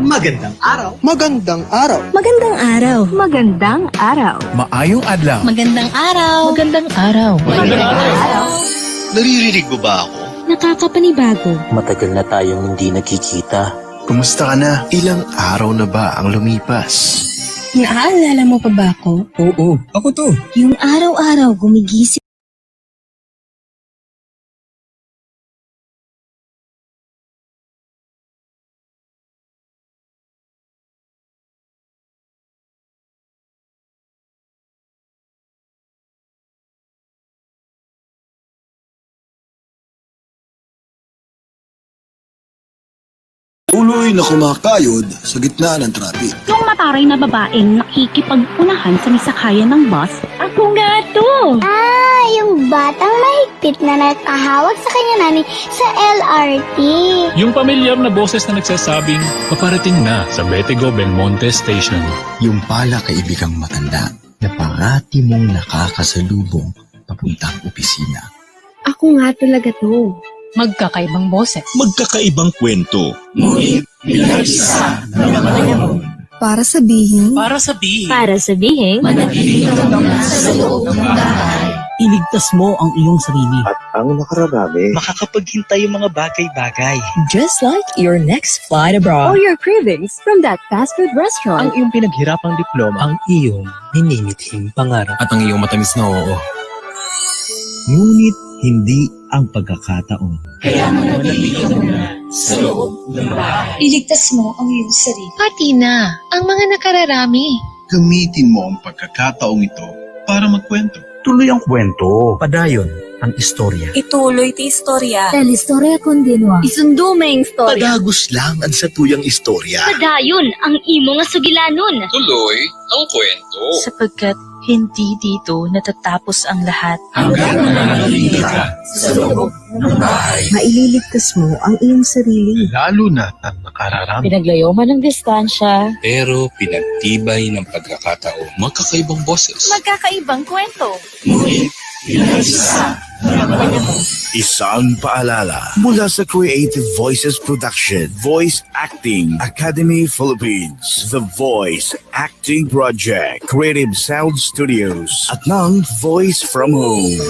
Magandang araw. Magandang araw. Magandang araw. Magandang araw. Maayong adlaw. Magandang araw. Magandang araw. Magandang araw. Naririnig mo ba ako? Nakakapanibago. Matagal na tayong hindi nagkikita. Kumusta ka na? Ilang araw na ba ang lumipas? Naaalala mo pa ba ako? Oo, ako to. Yung araw-araw gumigising. Tuloy na kumakayod sa gitna ng traffic. Yung mataray na babaeng nakikipag-unahan sa misakayan ng bus. Ako nga to! Yung batang mahigpit na nakahawak sa kanya nani sa LRT. Yung pamilyar na boses na nagsasabing, paparating na sa Betego Belmonte Station. Yung pala kaibigang matanda na parati mong nakakasalubong papuntang opisina. Ako nga talaga to. Magkakaibang boses. Magkakaibang kwento. Ngunit, pinag-isa na naman. Para sabihin. Para sabihin, Para sabihin. Manatili ka sa loob ng bahay. Iligtas mo ang iyong sarili. At ang nakararami, Makakapaghintay yung mga bagay-bagay. Just like your next flight abroad. Or your cravings from that fast food restaurant. Ang iyong pinaghirapang diploma. Ang iyong minimithing pangarap. At ang iyong matamis na oo. Ngunit hindi ang pagkakataon. Kaya manatili ka muna sa loob ng bahay. Iligtas mo ang iyong sarili. Pati na ang mga nakararami. gamitin mo ang pagkakataong ito para magkwento. Tuloy ang kwento. Padayon ang istorya. Ituloy ti istorya. El istorya continua. Isundo may istorya. Padagos lang ang satuyang istorya. Padayon ang imo nga sugilanon. tuloy ang kwento. Sapagkat hindi dito natatapos ang lahat. Hanggang mananatili ka sa loob ng bahay. Maililigtas mo ang iyong sarili. Lalo na ang nakararami. Pinaglayo man ng distansya. Pero pinagtibay ng pagkakataon. Magkakaibang boses. Magkakaibang kwento. Ngunit, pinag-isa na naman. Isang paalala mula sa Creative Voices Production, Voice Acting Academy Philippines, The Voice Acting Project, Creative Sound Studios, at ng Voice from Home.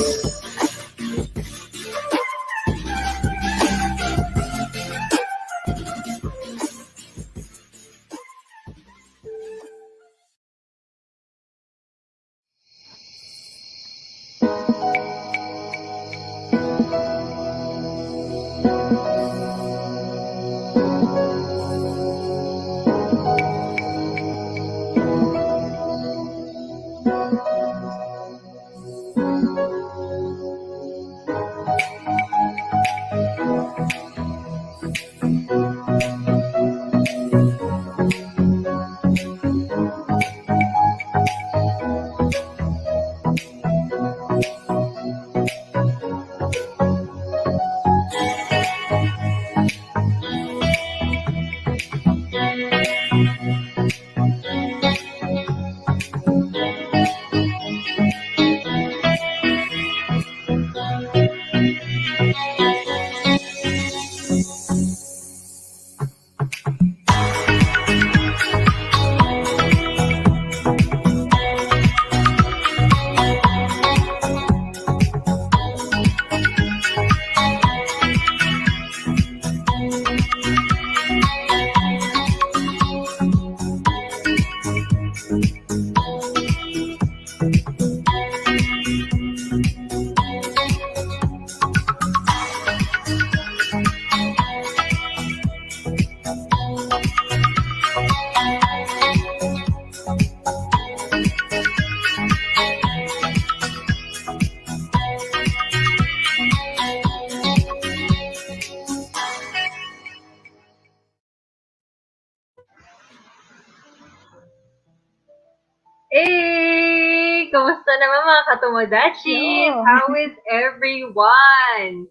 Hey! Kumusta naman mga katomodachi? How is everyone?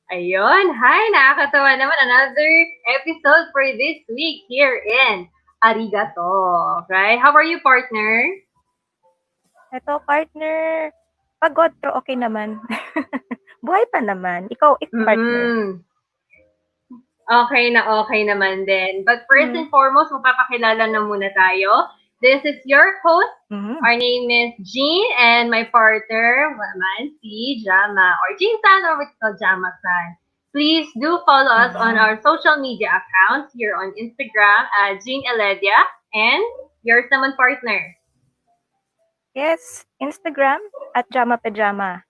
Ayun, hi! Nakakatawa naman another episode for this week here in ArigaTalk, right? How are you, partner? Ito, partner. Pagod, pero okay naman. Buhay pa naman. Ikaw, partner. Okay naman din. But first and foremost, magpapakilala na muna tayo. This is your host. Our name is Jean, and my partner naman si Djama, or Jean-san, or what's called Djama-san. Please do follow us on our social media accounts here on Instagram at Jean Eledia, and yours naman, partner. Yes, Instagram at Djama Pajama.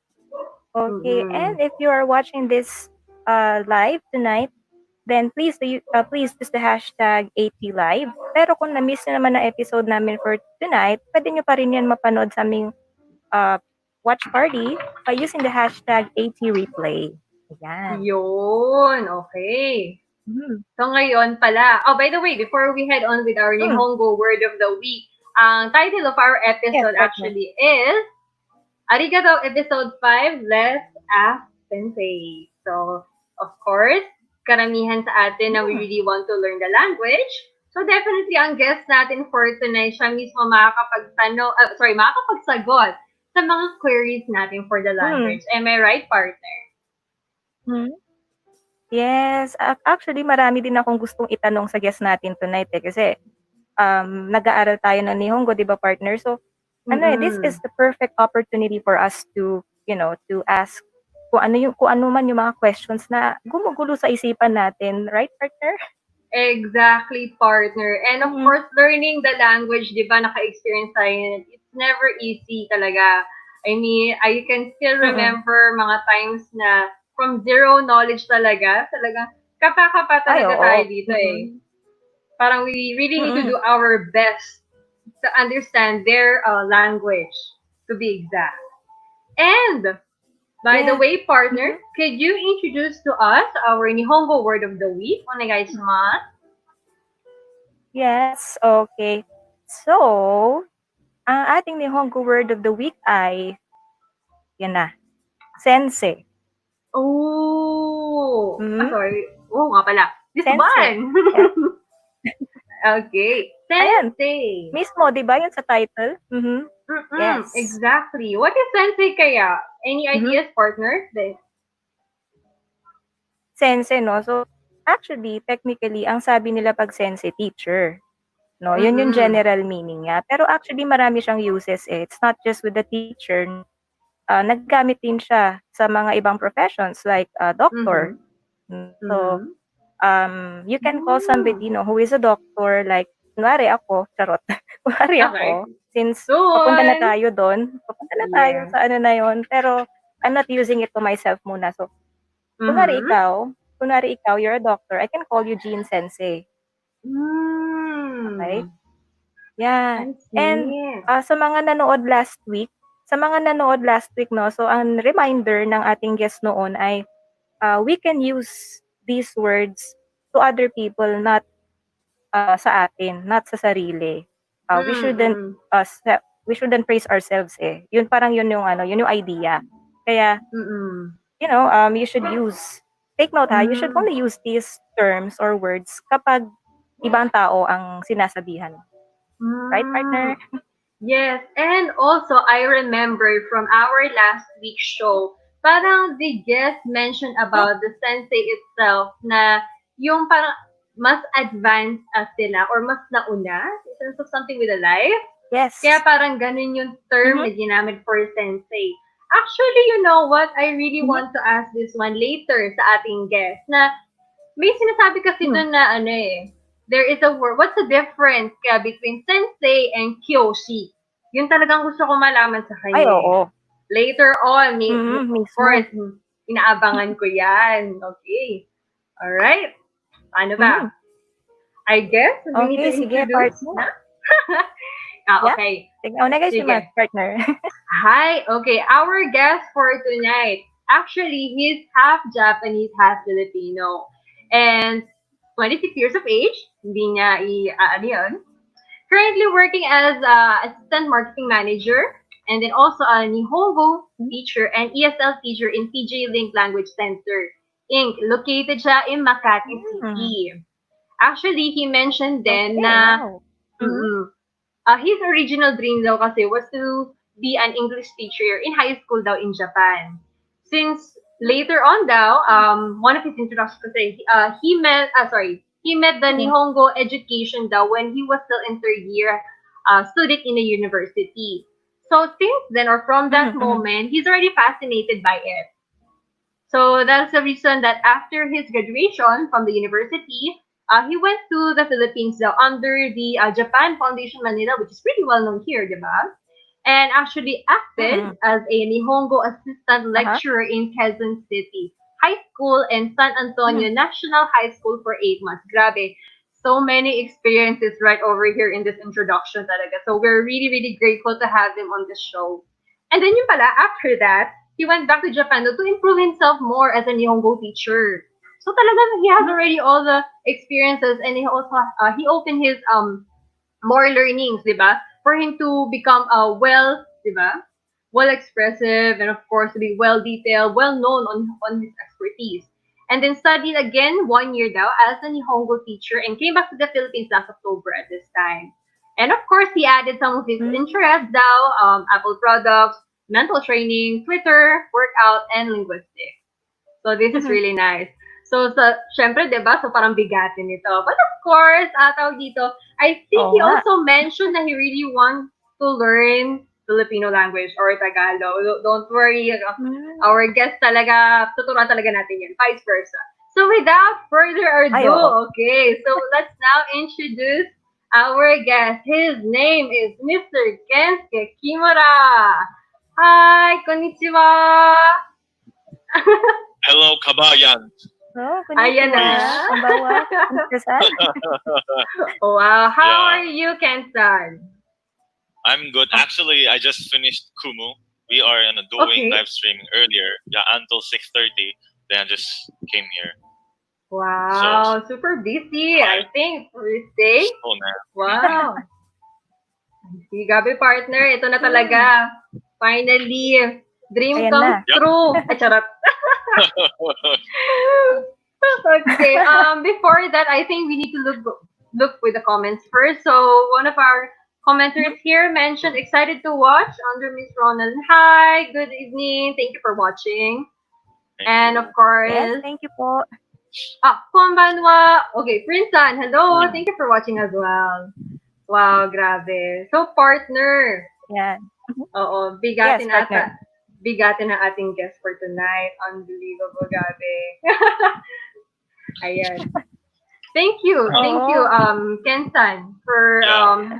Okay, and if you are watching this live tonight, then please use the hashtag ATLive. Pero kung na-miss na naman ang episode namin for tonight, pwede nyo pa rin yan mapanood sa aming watch party by using the hashtag ATReplay. Ayan. Yun, okay. So ngayon pala, by the way, before we head on with our Nihongo Word of the Week, ang title of our episode actually is ArigaTalk Episode 5, Let's Ask Sensei. So, of course, karamihan sa atin na we really want to learn the language. So, definitely, ang guest natin for tonight, siya mismo makakapagsagot sa mga queries natin for the language. Am I right, partner? Yes. Actually, marami din akong gustong itanong sa guest natin tonight kasi nag-aaral tayo ng Nihongo, di ba, partner? So, this is the perfect opportunity for us to, to ask kung ano man yung mga questions na gumugulo sa isipan natin, right, partner? Exactly, partner. And of course, learning the language, di ba, naka-experience tayo, it's never easy talaga. I mean, I can still remember mga times na from zero knowledge talaga kapa talaga tayo dito Parang we really need to do our best to understand their language, to be exact. And, by the way, partner, could you introduce to us our Nihongo Word of the Week? Onegaishimasu. Yes, okay. So, ang ating Nihongo Word of the Week ay, yan na, Sensei. Oh! Sorry. Oo nga pala. This one! Okay. Sensei. Mismo, di ba yun sa title? Yes. Exactly. What is sensei kaya? Any ideas, partner? Sensei, no? So, actually, technically, ang sabi nila pag sensei, teacher. No? Yun yung general meaning niya. Pero actually, marami siyang uses eh. It's not just with the teacher. Naggamit din siya sa mga ibang professions like doctor. So, you can call somebody who is a doctor, like, kunwari ako, charot. Kunwari ako, since papunta na tayo doon, papunta na tayo sa ano na yun, pero I'm not using it to myself muna. So, kunwari ikaw, you're a doctor, I can call you Ken-Sensei. Okay? Yeah. And sa mga nanood last week, no, so ang reminder ng ating guest noon ay we can use these words to other people, not sa atin, not sa sarili. We shouldn't praise ourselves eh. Yun yun yung idea. Kaya you should take note you should only use these terms or words kapag ibang tao ang sinasabihan. Right, partner? Yes, and also I remember from our last week's show, parang the guest mentioned about the sensei itself na yung parang mas advanced sila or mas nauna in terms of something with a life. Yes. Kaya parang ganun yung term na ginamit for sensei. Actually, you know what? I really want to ask this one later sa ating guest na may sinasabi kasi doon na there is a word. What's the difference between sensei and kyoshi? Yun talagang gusto ko malaman sa kanya. Ay, oo. Later on, of course, inaabangan ko yan. Okay. Alright. Ano ba? I guess we need to introduce na. Okay. Sige, partner. Hi. Okay. Our guest for tonight, actually, he's half Japanese, half Filipino. And 26 years of age. Hindi niya yun. Currently working as assistant marketing manager, and then also a Nihongo teacher and ESL teacher in PJ Link Language Center, Inc. Located siya in Makati City. Actually, he mentioned then na his original dream daw kasi was to be an English teacher in high school daw in Japan. Since later on daw, one of his introductions kasi, he met the Nihongo education daw when he was still in third year student in a university. So since then, or from that moment, he's already fascinated by it. So that's the reason that after his graduation from the university, he went to the Philippines daw under the Japan Foundation Manila, which is pretty well known here, diba? And actually acted as a Nihongo assistant lecturer in Quezon City High School and San Antonio National High School for 8 months. Grabe. So many experiences right over here in this introduction talaga. So we're really, really grateful to have him on the show. And then yung pala, after that, he went back to Japan to improve himself more as a Nihongo teacher. So talagang he has already all the experiences, and he also he opened his more learnings, diba? For him to become diba? Well expressive, and of course to be well detailed, well known on his expertise. And then studied again 1 year daw as a Nihongo teacher and came back to the Philippines last October at this time. And of course, he added some of his interests daw, Apple products, mental training, Twitter, workout, and linguistics. So this is really nice. So, syempre, diba? So, parang bigatin ito. But of course, tawag dito, I think he also mentioned that he really wants to learn Filipino language or Tagalog. Don't worry, our guest talaga, tuturuan talaga natin yan, vice versa. So, without further ado, okay, so let's now introduce our guest. His name is Mr. Kensuke Kimura. Hi, konnichiwa. Hello, kabayan. Ayan na. Wow. How are you, Ken-san? I'm good. Actually, I just finished Kumu. We are doing live streaming earlier. Yeah, until 6:30. Then I just came here. Wow. So, super busy. I think first day. Oh, man. Wow. Si Gabi partner, ito na talaga. Finally, dream come true. Ay, charot. Okay. Before that, I think we need to look with the comments first. So one of our commenters here mentioned excited to watch under Miss Ronald. Hi, good evening. Thank you for watching. And of course, thank you po. Konbanwa. Okay, Prince-san, hello. Thank you for watching as well. Wow, grabe. So partner. Yeah. Oo, bigatin ata. Bigatin ang ating guest for tonight. Unbelievable, gabi. Ayan. Thank you, Ken-san, for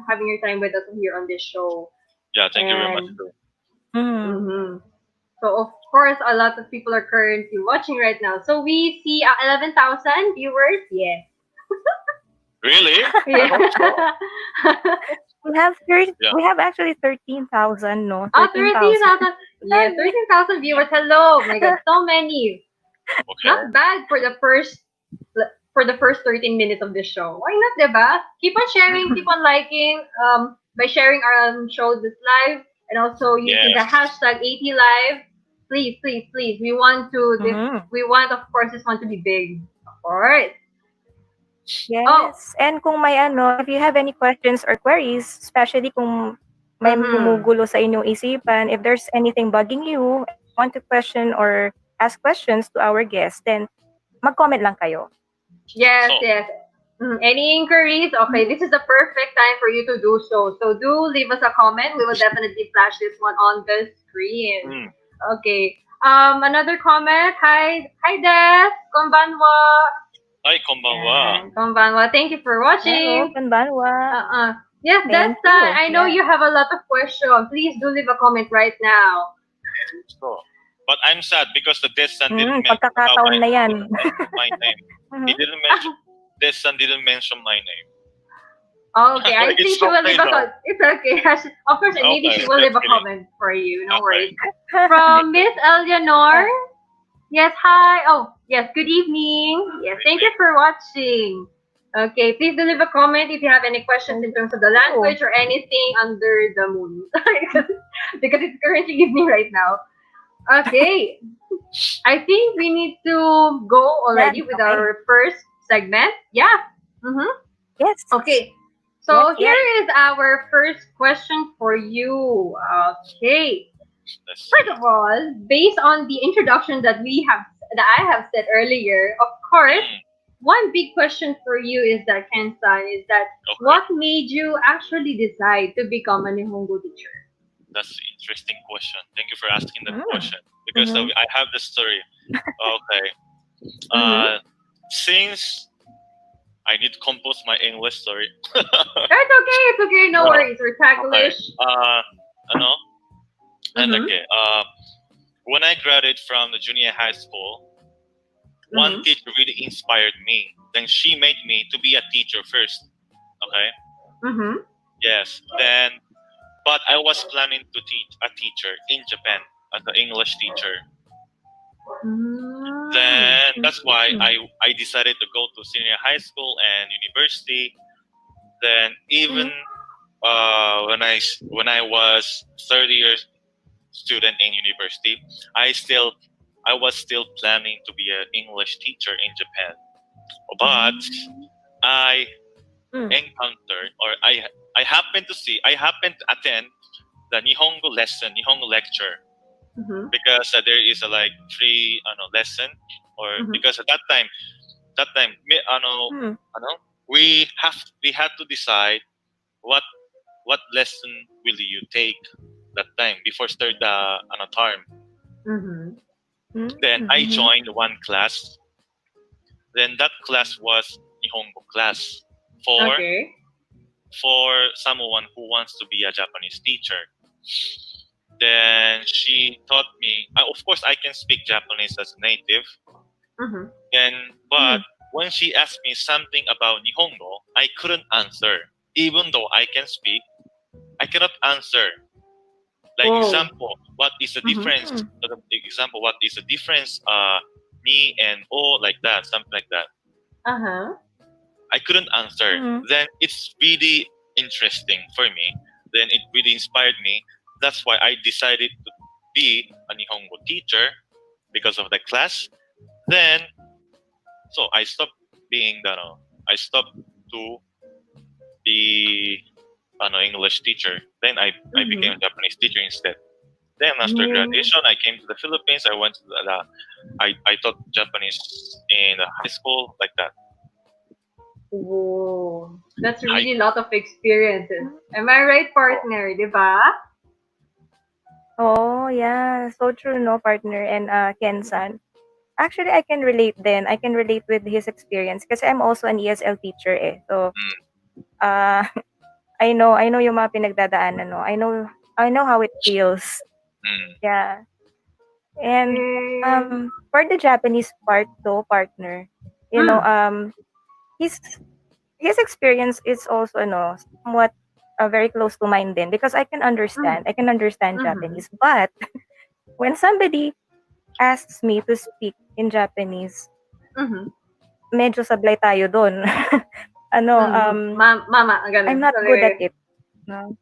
having your time with us here on this show. Yeah, thank you very much. So, of course, a lot of people are currently watching right now. So, we see 11,000 viewers. Yes. Really? Yeah. We have actually 13,000, no? 13,000. Yeah, 13,000 viewers. Hello. Oh my God, so many. Okay. Not bad for the first 13 minutes of the show. Why not, diba? Keep on sharing, keep on liking, by sharing our show this live, and also using the hashtag #ATLive. Please, please, please. We want, of course, this one to be big. Of course. Yes. And kung may if you have any questions or queries, especially kung may gumugulo sa inyong isipan, if there's anything bugging you, want to question or ask questions to our guests, then mag-comment lang kayo. Yes, yes. Any inquiries? Okay, this is the perfect time for you to do so. So do leave us a comment. We will definitely flash this one on the screen. Okay. Another comment. Hi, Des. Konbanwa. Hi, konbanwa. Konbanwa. Thank you for watching. Hello, konbanwa. Yes, Des, I know you have a lot of questions. Please do leave a comment right now. But I'm sad because the Des-san didn't mention pagkakataon na yan. my name. He didn't mention, Des-san didn't mention my name. Okay, I think she will leave a comment. It's okay. Of course, maybe she will leave a comment for you. No worries. From Miss Eleanor. Yes, hi. Oh, yes, good evening. Yes, thank you for watching. Okay, please do leave a comment if you have any questions in terms of the language or anything under the moon. Because it's currently evening right now. Okay. I think we need to go already with our first segment. Yeah. Yes. Okay. So here is our first question for you. Okay. First of all, based on the introduction that I have said earlier, of course, one big question for you is that Ken-san is that what made you actually decide to become a Nihongo teacher? That's an interesting question. Thank you for asking that question because I have the story. Okay. Since I need to compose my English story. It's okay. No worries. We're tacklish. And when I graduated from the junior high school, one teacher really inspired me. Then she made me to be a teacher first. Okay. Yes. But I was planning to teach a teacher in Japan as an English teacher. Then that's why I decided to go to senior high school and university. Then even when I was 30 years student in university, I was still planning to be an English teacher in Japan. But I encountered, or I happened to attend the Nihongo lecture. Because there is a free lesson, or because at that time we had to decide what lesson will you take that time before start the term. Then I joined one class. Then that class was Nihongo class for someone who wants to be a Japanese teacher. Then she taught me. Of course, I can speak Japanese as a native. But when she asked me something about Nihongo, I couldn't answer. Even though I can speak, I cannot answer. Example, what is the difference? Example, what is the difference? Ni and o, like that, something like that. I couldn't answer. Then it's really interesting for me. Then it really inspired me. That's why I decided to be a Nihongo teacher because of the class. Then, so I stopped being I stopped to be an English teacher. Then I became a Japanese teacher instead. Then after graduation, I came to the Philippines. I went to I taught Japanese in the high school, like that. Whoa, that's really a lot of experiences. Am I right, partner? Diba? Oh, yeah. So true, no, partner and Ken-san. Actually, I can relate then. I can relate with his experience kasi I'm also an ESL teacher eh. So, I know yung mga pinagdadaanan, no. I know how it feels. Yeah. And for the Japanese part though, partner, you know, his experience is also somewhat very close to mine then because I can understand Japanese. But when somebody asks me to speak in Japanese, medyo sablay tayo doon. Mama, I'm not good at it. No.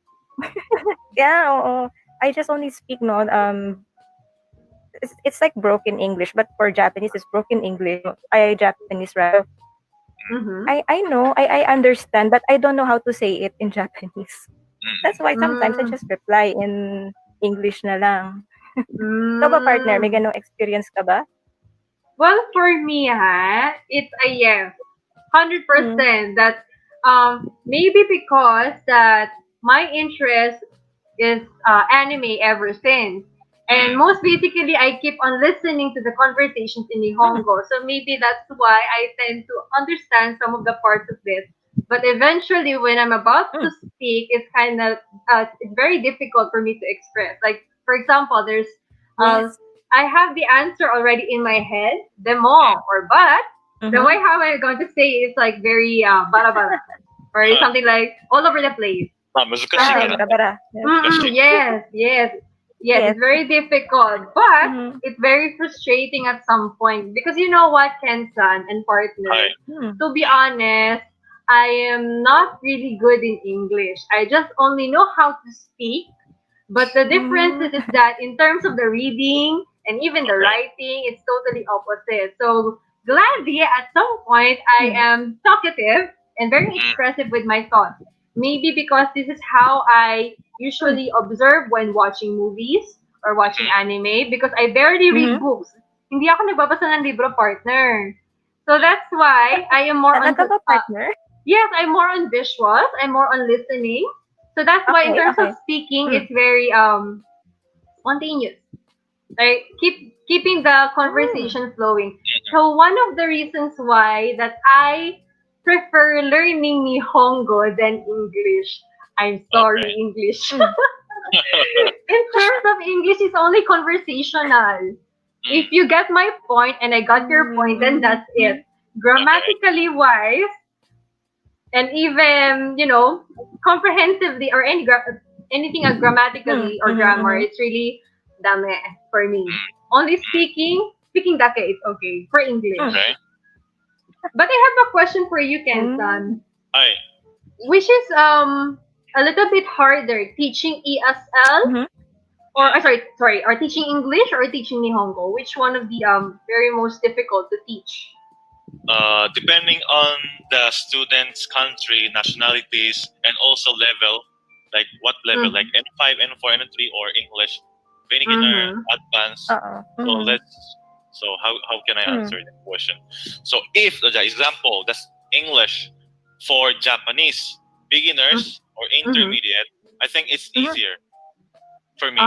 Yeah, I just only speak it's like broken English, but for Japanese it's broken English. Japanese rather. I know, I understand, but I don't know how to say it in Japanese. That's why sometimes I just reply in English na lang. So ba, partner, may ganong experience ka ba? Well, for me, it's a yes. 100% that maybe because that my interest is anime ever since. And most basically, I keep on listening to the conversations in Nihongo. So maybe that's why I tend to understand some of the parts of this. But eventually, when I'm about to speak, it's kind of it's very difficult for me to express. Like, for example, there's I have the answer already in my head, demo or but. The way how I'm going to say it's like very bara-bara. Or something like all over the place. Yes, it's very difficult, but it's very frustrating at some point because you know what, Ken-san and partner, to be honest, I am not really good in English. I just only know how to speak, but the difference is that in terms of the reading and even the writing, it's totally opposite. So gladly, at some point, I am talkative and very expressive with my thoughts. Maybe because this is how I usually observe when watching movies or watching anime because I barely read books. Hindi ako nagbabasa ng libro, partner. So that's why I am more on partner. yes, I'm more on visuals, I'm more on listening. So that's why in terms of speaking, it's very spontaneous. Like keeping the conversation flowing. So one of the reasons why that I prefer learning Nihongo than English. I'm sorry, English. In terms of English, it's only conversational. If you get my point and I got your point, then that's it. Grammatically wise, and even, comprehensively or anything grammatically or grammar, it's really dame for me. Only speaking dake is okay for English. Okay. But I have a question for you, Ken-san. Hi. Which is a little bit harder, teaching ESL or or teaching English or teaching Nihongo? Which one of the very most difficult to teach? Depending on the student's country, nationalities, and also level, like what level, like N5, N4, N3, or English, beginner, advanced. So how can I answer that question? So if the example, that's English for Japanese beginners or intermediate, I think it's easier for me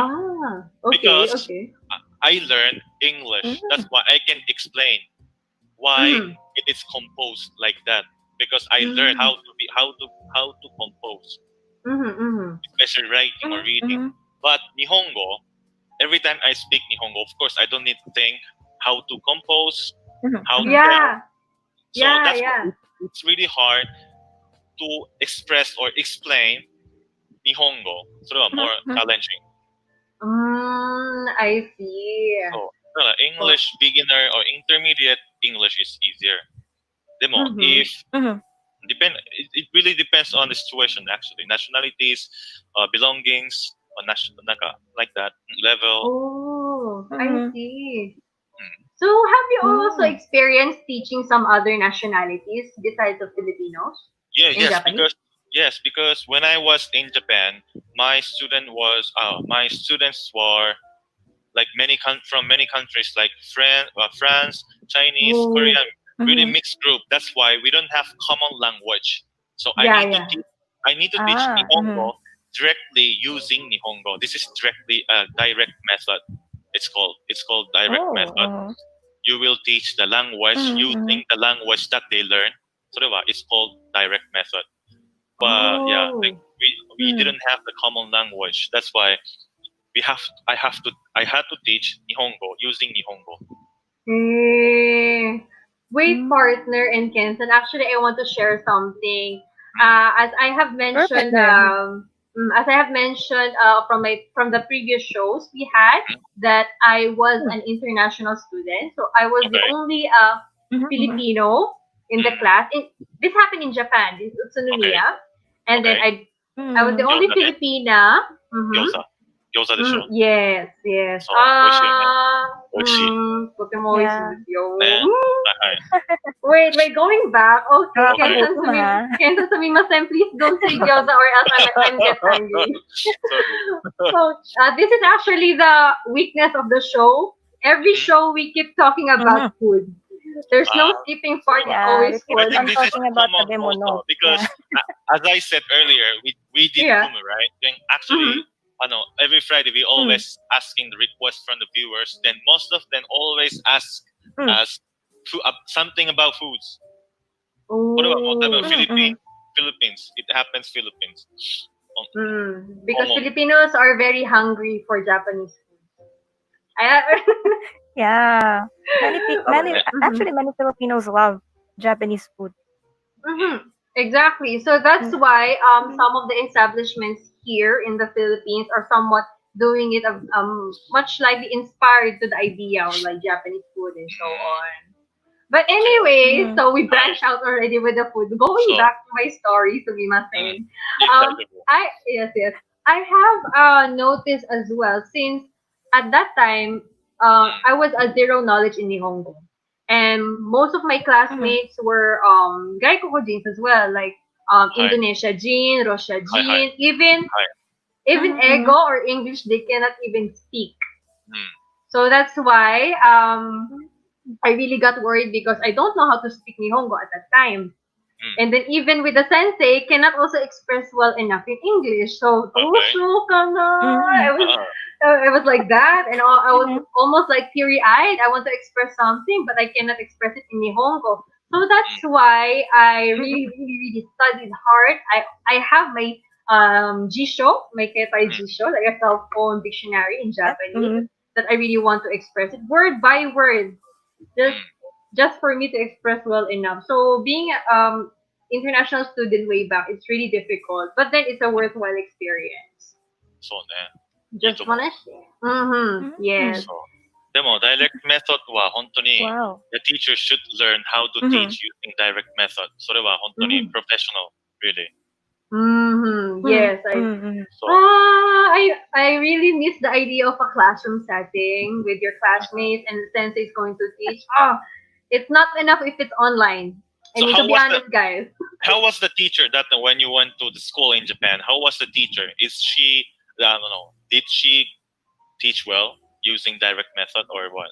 because I learned English. That's why I can explain why it is composed like that because I learned how to compose, especially writing or reading. But Nihongo, every time I speak Nihongo, of course, I don't need to think how to compose, how to tell. So that's why it's really hard to express or explain Nihongo. So more challenging. I see. So English beginner or intermediate English is easier. Demo if it really depends on the situation actually. Nationalities, belongings, or like that level. Oh, I see. So have you also experienced teaching some other nationalities besides the Filipinos? Because when I was in Japan, my students were like from many countries like France, Chinese, Korean, really mixed group. That's why we don't have common language. So I need to teach Nihongo directly using Nihongo. This is directly a direct method. It's called direct method. You will teach the language using the language that they learn. So it's called direct method. But we didn't have the common language. That's why I had to teach Nihongo using Nihongo. Wait, partner and Kenson. Actually, I want to share something. As I have mentioned, from the previous shows we had, that I was an international student. So I was the only Filipino in the class. This happened in Japan, in Utsunomiya. And then I was the only Filipina. Gyoza de show. Yes. Wait, going back. Okay, Kensan sumimasen, please don't say gyoza or else I'm get angry. So, this is actually the weakness of the show. Every show we keep talking about food. There's no skipping part. It's always food. I think this is common also because, as I said earlier, we did Kumu, right? Then actually, every Friday we always asking the request from the viewers. Then most of them always ask us something about foods. What about Philippines? It happens Philippines. Because Filipinos are very hungry for Japanese food. Many Filipinos love Japanese food. Exactly. So that's why some of the establishments here in the Philippines are somewhat doing it much likely inspired to the idea of like Japanese food and so on. But anyway, so we branched out already with the food. Going back to my story, sumimasen. I have noticed as well, since at that time I was a zero knowledge in Nihongo. And most of my classmates were gaikokojins as well, like Indonesia Jin, Russia Jin, even Ego or English, they cannot even speak. So that's why I really got worried because I don't know how to speak Nihongo at that time. And then even with the sensei, cannot also express well enough in English. So, I was like that, and I was almost like teary-eyed. I want to express something, but I cannot express it in Nihongo. So that's why I really, really, really studied hard. I have my Jisho, my Ketai Jisho, like a cell-phone dictionary in Japanese, that I really want to express it word by word, just for me to express well enough. So being international student way back, it's really difficult, but then it's a worthwhile experience. そうね。 Just wanna share. Yes. でも、direct method は本当に、the teacher should learn how to teach using direct method. それは本当に professional, really. Yes, I really miss the idea of a classroom setting with your classmates and the sensei is going to teach. It's not enough if it's online. I So mean, to be honest, guys. How was the teacher that when you went to the school in Japan? How was the teacher? Is she, I don't know, did she teach well using direct method or what?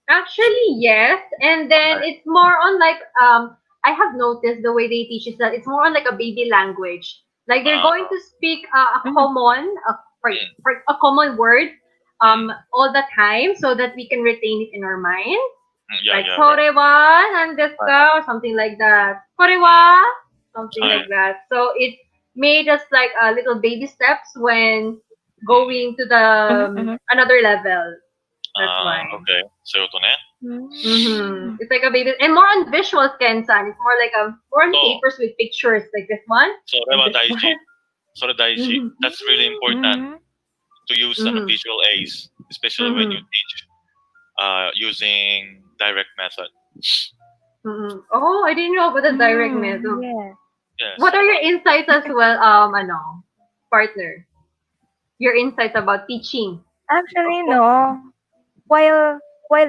Actually, yes. And then it's more on like, I have noticed the way they teach is that it's more on like a baby language. Like they're going to speak a common, a common word all the time so that we can retain it in our mind. Like, kore wa nandesu ka? Or something like that. Kore wa? Something like that. So it made us like little baby steps when going to the another level. That's why. Okay. So, It's like a baby, and more on visuals, Ken-san. It's more like more on papers with pictures, like this one. それは大事。それ大事。That's really important to use visual aids, especially when you teach using direct method. Oh, I didn't know about the direct method. Yes. What are your insights as well, partner? Your insights about teaching? Actually, no. While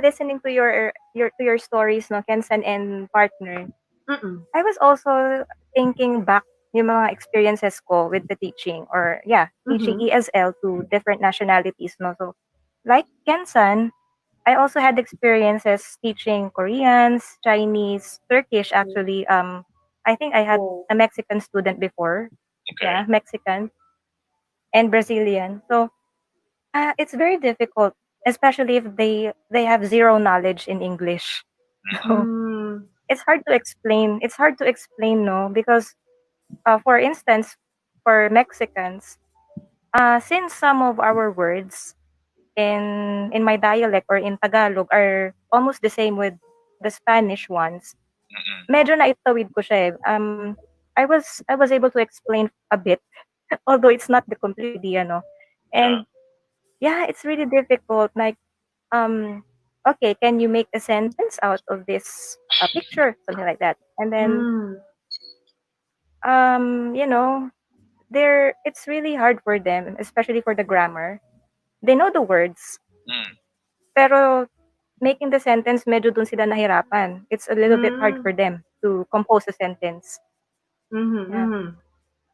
listening to your stories, no, Kensan and partner, I was also thinking back yung mga experiences ko with the teaching or teaching ESL to different nationalities, no. So like Kensan, I also had experiences teaching Koreans, Chinese, Turkish actually. I think I had a Mexican student before. Yeah, Mexican and Brazilian. So it's very difficult, especially if they have zero knowledge in English. So it's hard to explain. It's hard to explain, no, because for instance, for Mexicans, since some of our words in my dialect or in Tagalog are almost the same with the Spanish ones, medyo naitawid ko siya eh. I was able to explain a bit, although it's not the complete idea, no. And yeah, it's really difficult. Like, okay, can you make a sentence out of this picture, something like that, and then, you know, it's really hard for them, especially for the grammar. They know the words, pero making the sentence, medyo dun sila nahirapan. It's a little bit hard for them to compose a sentence. Yeah.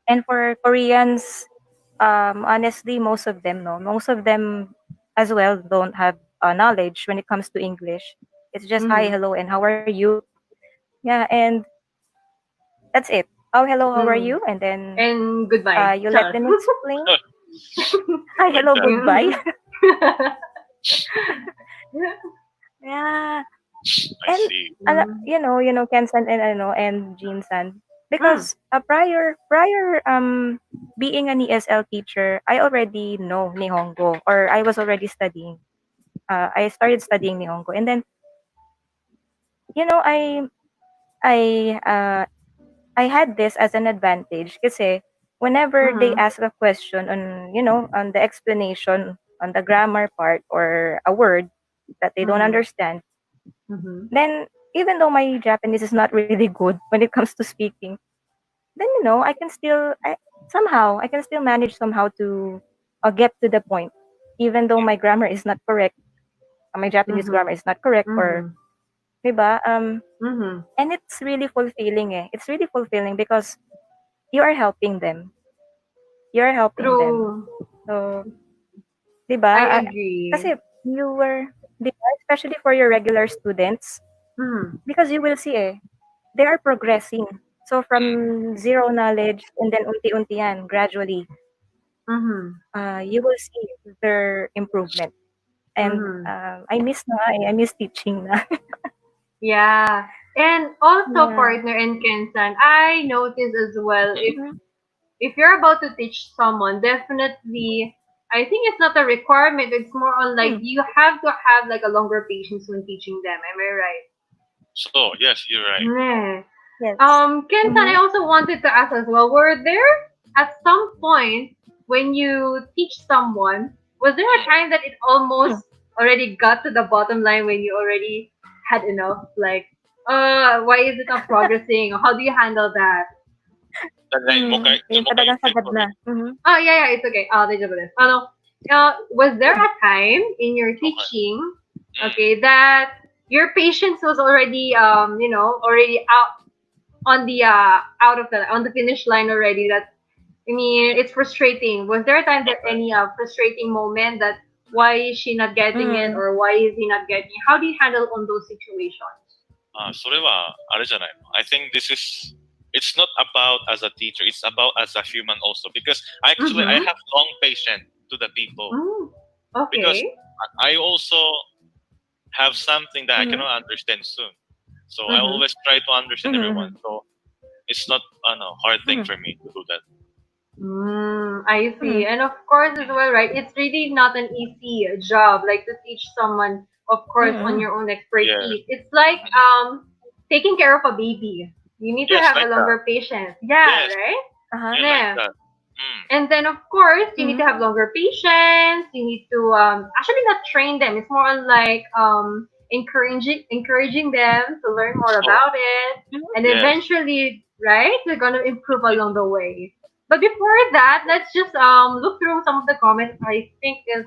And for Koreans, honestly, most of them as well don't have knowledge when it comes to English. It's just hi, hello, and how are you? Yeah, and that's it. Oh, hello, how are you? And then goodbye. You let them explain. Hi, hello, goodbye. Yeah. I see. You know, Ken-san and Jean-san, because prior being an ESL teacher, I already know Nihongo, or I was already studying. I started studying Nihongo, and then, you know, I had this as an advantage kasi whenever they ask a question on, you know, on the explanation on the grammar part or a word that they don't understand, then even though my Japanese is not really good when it comes to speaking, then, you know, I can still manage somehow to get to the point, even though my grammar is not correct, my Japanese grammar is not correct, or diba? And it's really fulfilling. It's really fulfilling because you are helping them. You're helping them. True. So, di ba? I agree. Kasi you were, di ba? Especially for your regular students, because you will see they are progressing. So from zero knowledge and then unti-unti yan, gradually, you will see their improvement. And I miss teaching na. Yeah. And also, Yeah. partner and Kensan, I noticed as well, if you're about to teach someone, definitely, I think it's not a requirement. It's more on like you have to have like a longer patience when teaching them. Am I right? So, yes, you're right. Yeah. Yes. Kensan, I also wanted to ask as well, were there at some point when you teach someone, was there a time that it almost already got to the bottom line when you already had enough? Like, why is it not progressing? How do you handle that? Yung talagang sagad na. Oh, yeah, it's okay. Was there a time in your teaching, okay, that your patience was already, already out on the on the finish line already? That, I mean, it's frustrating. Was there a time that any frustrating moment that why is she not getting it or why is he not getting it? How do you handle on those situations? それはあれじゃないの。I think this is it's not about as a teacher. It's about as a human also because actually I have long patience to the people. Okay. Because I also have something that I cannot understand soon. So I always try to understand everyone. So it's not a hard thing for me to do that. I see. And of course as well, right? It's really not an easy job, like to teach someone, of course, on your own expertise. It's like taking care of a baby. You need to have like a longer patience. Yeah, right? Like that. And then of course you need to have longer patience. You need to actually not train them. It's more on like encouraging them to learn more about it. And eventually, right, they're gonna improve along the way. But before that, let's just look through some of the comments. I think is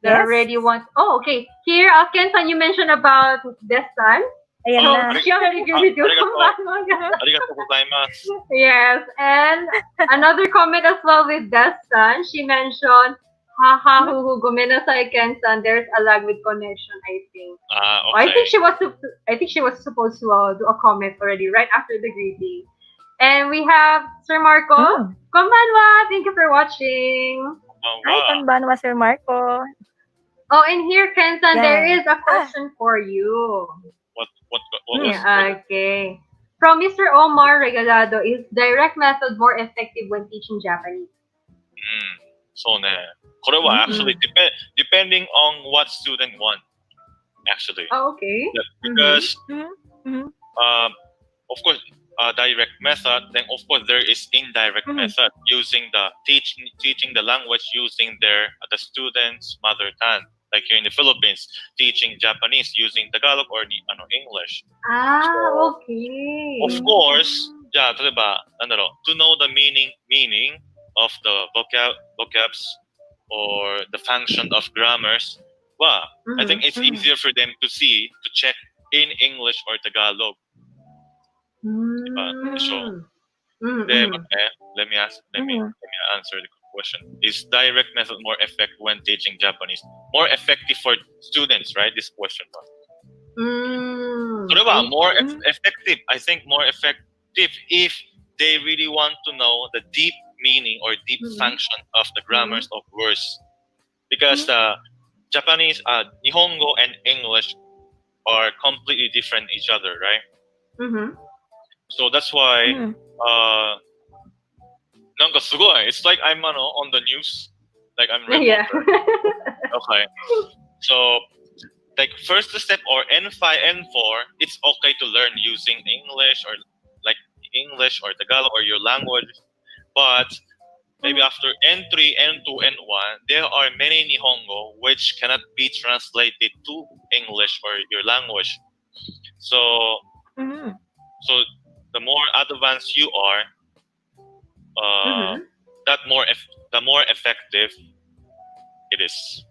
there already one. Oh, okay. Here, Ken-san, you mentioned about Desan. Ayan So, na. she already agreed with you. Arigatou gozaimasu. Yes, and another comment as well with Desan. She mentioned, haha, gomenasai, Ken-san. There's a lag with connection, I think. Okay. I think she was supposed to do a comment already right after the greeting. And we have Sir Marco. Konbanwa! Thank you for watching. Hi, konbanwa, Sir Marco. Oh, and here, Ken-san, Yeah. there is a question for you. What was Okay. From Mr. Omar Regalado, is direct method more effective when teaching Japanese? そうね。これは actually depending on what student want actually. Oh, okay. Because of course direct method, then of course there is indirect method using the teaching the language using the students' mother tongue. Like here in the Philippines, teaching Japanese using Tagalog or English. Okay. Of course, じゃあ例えばto know the meaning of the vocabs or the function of grammars. Well, I think it's easier for them to check in English or Tagalog. So, let me answer the question. Is direct method more effective when teaching Japanese? More effective for students, right? This question. More effective. I think more effective if they really want to know the deep meaning or deep function of the grammars of words. Because Japanese, Nihongo and English are completely different each other, right? So that's why, なんかすごい. It's like I'm on the news, like I'm reporter. Yeah. Okay. So, like first step or N5, N4, it's okay to learn using English or Tagalog or your language. But maybe after N3, N2, N1, there are many Nihongo which cannot be translated to English or your language. So, so the more advanced you are, the more effective it is.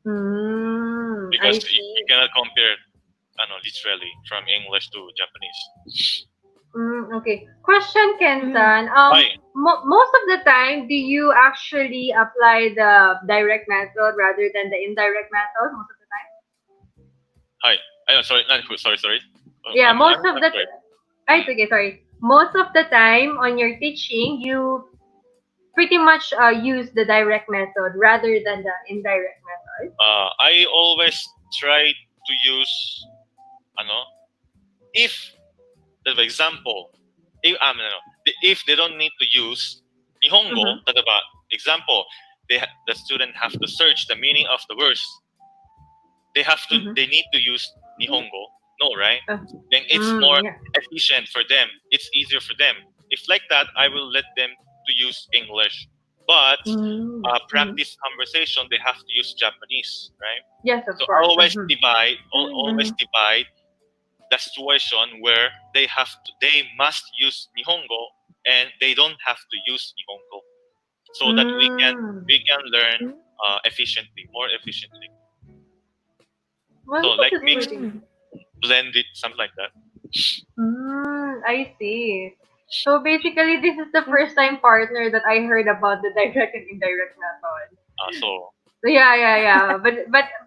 Because you cannot compare literally from English to Japanese. Okay. Question, Ken-san. Hi. Most of the time, do you actually apply the direct method rather than the indirect method most of the time? Hi. Sorry. Sorry. Yeah, I'm most of the sorry. okay, sorry. Most of the time on your teaching, you pretty much use the direct method rather than the indirect method. I always try to use ano if for example if they don't need to use Nihongo, example, the student have to search the meaning of the words. They need to use Nihongo. No, right? Then it's more efficient for them. It's easier for them. If like that, I will let them to use English. But practice conversation, they have to use Japanese, right? Yes, of so course. always divide the situation where they must use Nihongo and they don't have to use Nihongo, so that we can learn more efficiently. Well, So like blend it, something like that. I see. So basically, this is the first time, partner, that I heard about the direct and indirect method. So Yeah. But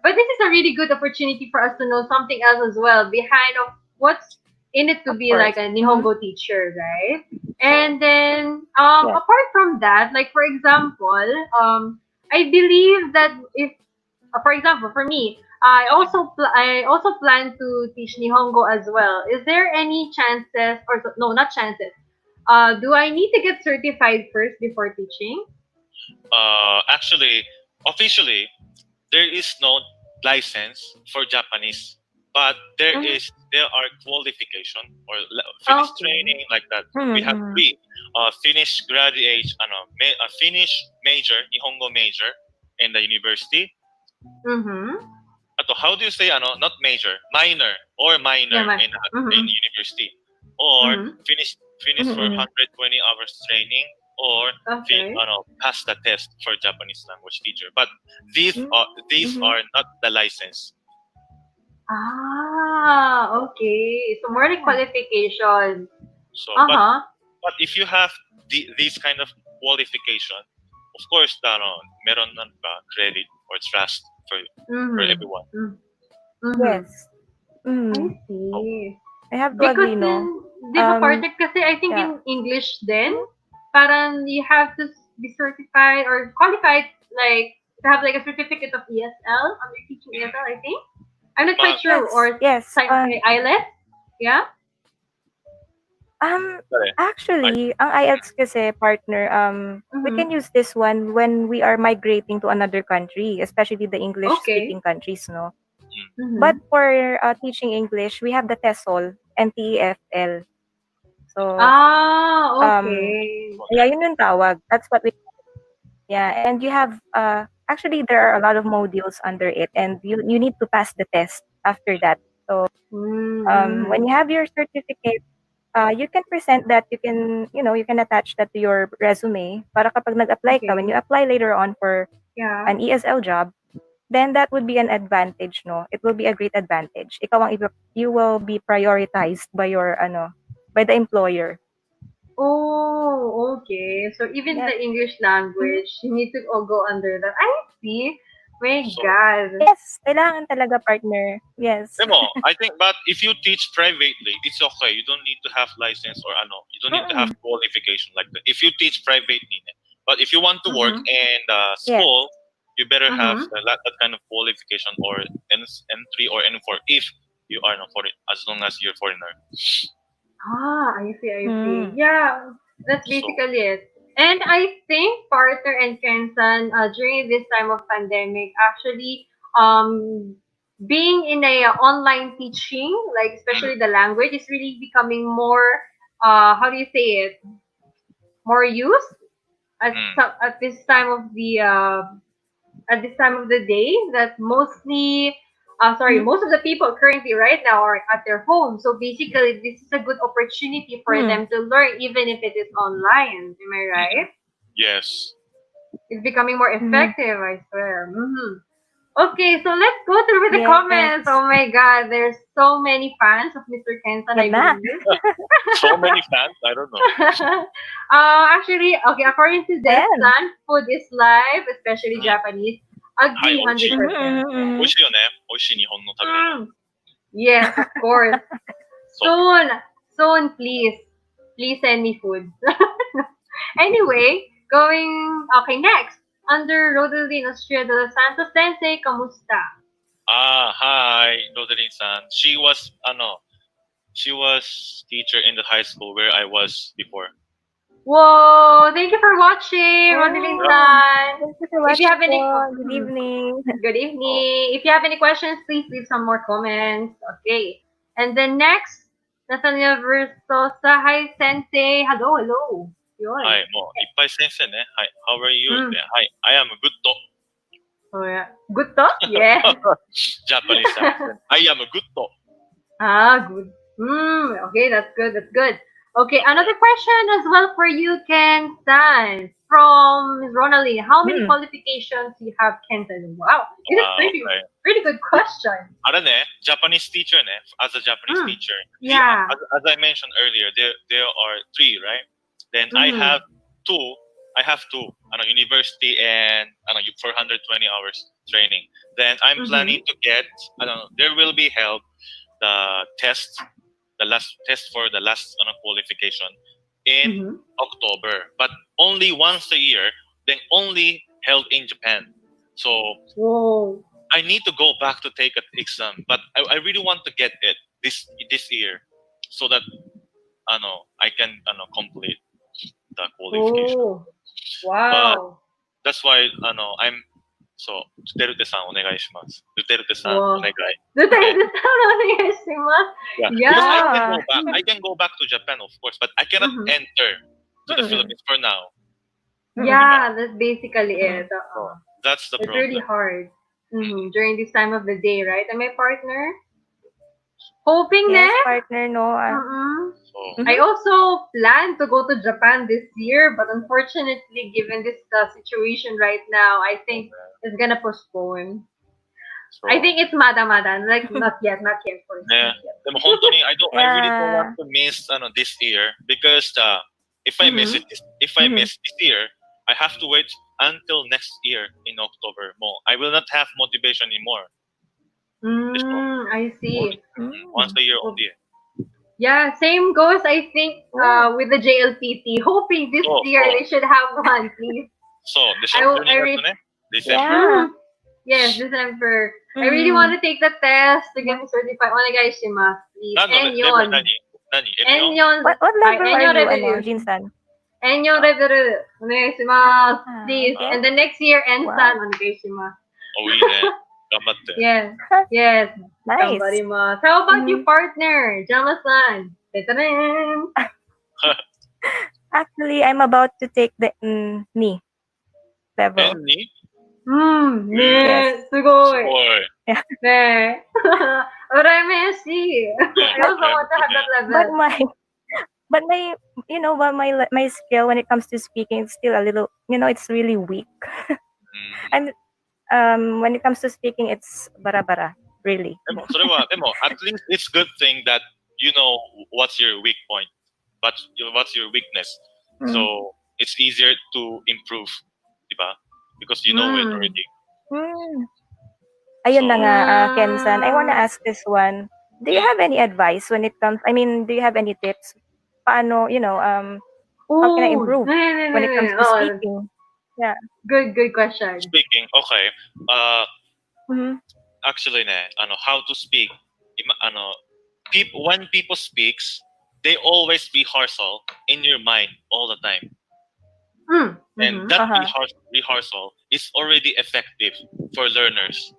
this is a really good opportunity for us to know something else as well behind of what's in it to be like a Nihongo teacher, right? And then apart from that, like for example, I believe that if for example, for me, I also plan to teach Nihongo as well. Is there any chances, or no, not chances? Do I need to get certified first before teaching? Actually, officially, there is no license for Japanese, but there are qualification or finish training like that. We have three: Finnish graduate, Finnish major, Nihongo major in the university. How do you say not major, minor in university, or finish for 120 hours training, or pass the test for Japanese language teacher. But these are not the license. Okay. So more like qualification. So but if you have these kind of qualification, of course meron ng credit or trust for everyone. Yes. I see. I have to Because agree, no? di ba partner, kasi I think in English then, parang you have to be certified or qualified, like, to have like a certificate of ESL, under teaching ESL, I think. I'm not quite sure. Or IELTS? Yeah? Actually, ang IELTS kasi, partner, we can use this one when we are migrating to another country, especially the English-speaking countries, no? But for teaching English, we have the TESOL and TEFL. So, okay. Yeah, yun yung tawag. That's what we... Yeah, and you have... actually, there are a lot of modules under it, and you need to pass the test after that. So, when you have your certificate, you can present that. You can attach that to your resume. Para kapag nag-apply ka, when you apply later on for an ESL job, then that would be an advantage, no? It will be a great advantage. You will be prioritized by by the employer. Oh, okay. So even the English language, you need to all go under that. I see. My God. Yes, kailangan talaga, partner. Yes. I think, but if you teach privately, it's okay. You don't need to have license or you don't need to have qualification like that. If you teach privately, but if you want to work in school, you better have that kind of qualification or N3 or N4 if you are not foreign, as long as you're foreigner. I see. Yeah, that's basically it. And I think partner and Ken-san, during this time of pandemic, actually, being in a online teaching, like especially the language, is really becoming more, how do you say it, more used at this time of the day. That mostly. Most of the people currently right now are at their home. So basically, this is a good opportunity for them to learn, even if it is online. Am I right? Yes. It's becoming more effective, I swear. Okay, so let's go through with the comments. Oh my God, there's so many fans of Mr. Kensan, I believe. So many fans? I don't know. Actually, okay, according to this, Sun Food is live, especially Japanese. Agree 100%. 美味しいよね。美味しい日本の食べ物。Yes, of course. Soon, please send me food. Anyway, okay, next. Under Rodeline Austria de los Santos Sensei, kamusta? Hi, Rodeline-san. She was teacher in the high school where I was before. Whoa, thank you for watching, Rodeline-san. Thank you for watching. If you have any, Good evening. Good evening. If you have any questions, please leave some more comments. Okay. And then next, Nathaniel Versosa. Hi, Sensei. Hello. Yun. はい、もういっぱい先生ね。はい、How are you? はい、I am good. Oh, yeah. Good to? Yeah. Japanese accent. I am good. Good. Okay, that's good. Okay, another question as well for you, Ken-san. From Ms. Ronaldine. How many qualifications do you have, Ken-san? Wow. This is pretty good question. あれね、Japanese teacher ね。As a Japanese teacher. Yeah. As I mentioned earlier, there are 3, right? Then I have two. University and 420 hours training. Then I'm planning to get. There will be held the last test for the last qualification in October, but only once a year. Then only held in Japan. So I need to go back to take an exam, but I really want to get it this year, so that I can complete the qualification. Oh, wow. But that's why I'm so Duterte-san お願いします。Duterte-san お願い。Duterte-san お願いします。Yeah. I can go back to Japan, of course, but I cannot enter to the Philippines for now. Yeah, that's basically it. That's the problem. It's really hard during this time of the day, right? And my partner, hoping partner, no. I also plan to go to Japan this year, but unfortunately, given this situation right now, I think it's gonna postpone. So, I think it's mada-mada, like not yet, for yeah. でも本当に I really don't want to miss this year, because if I miss this year, I have to wait until next year in October. I will not have motivation anymore. I see. Once a year only. Yeah, same goes, I think, with the JLPT. Hoping this year they should have one, please. So, December. Yes, December. I really want to take the test to get me certified. Onegaishimasu, please. What level are you, Jin-san? Enyo level. Onegaishimasu, please. And the next year, Ensan, onegaishimasu. Yes. Nice. How about you, partner? Djama-san. Actually, I'm about to take the Ni level. Ni? ね、すごい。ね。羨ましい。I also want to have that level. But my skill when it comes to speaking is still a little, it's really weak. And when it comes to speaking, it's bara-bara, really. でも at least it's good thing that you know what's your weak point, but what's your weakness. So it's easier to improve, diba? Because you know it already. Ayun na nga, Ken-san. I want to ask this one. Do you have any advice when it comes, do you have any tips? Paano, how can I improve when it comes to speaking? Yeah. Good question. Speaking, okay. Actually, how to speak. When people speaks, they always rehearsal in your mind all the time. And that rehearsal is already effective for learners.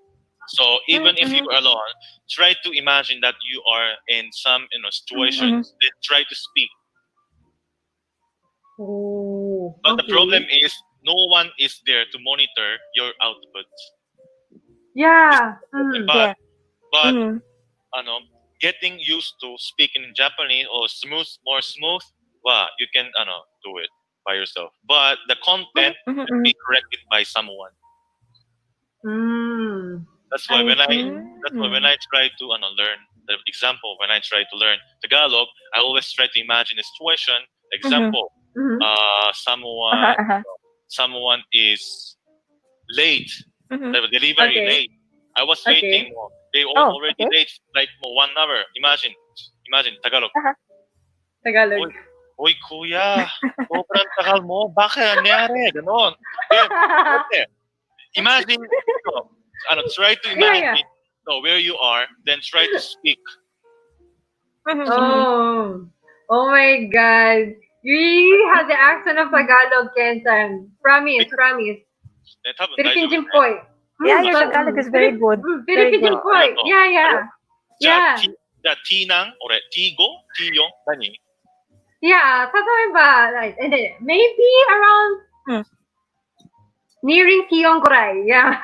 So even if you're alone, try to imagine that you are in some situations. Then try to speak. But the problem is no one is there to monitor your output. Yeah. But getting used to speaking in Japanese or more smooth, you can do it by yourself. But the content can be corrected by someone. That's why when I try to learn the example, when I try to learn Tagalog, I always try to imagine a situation. Example, someone is late. The delivery late. I was waiting more. They already late like 1 hour. Imagine Tagalog. Tagalog. Oy, kuya, sobrang tagal mo. Bakit nangyari? Ganon. Imagine, try to imagine where you are, then try to speak. Oh my God. You really have the accent of Tagalog, Ken-san. Promise. Philippine Jimpoy. Yeah, your Tagalog is very good. Philippine Jimpoy. Yeah. 자, T-nang, or T-go, T-yung, nani? Yeah, maybe around nearing Tiyong Guray. Yeah.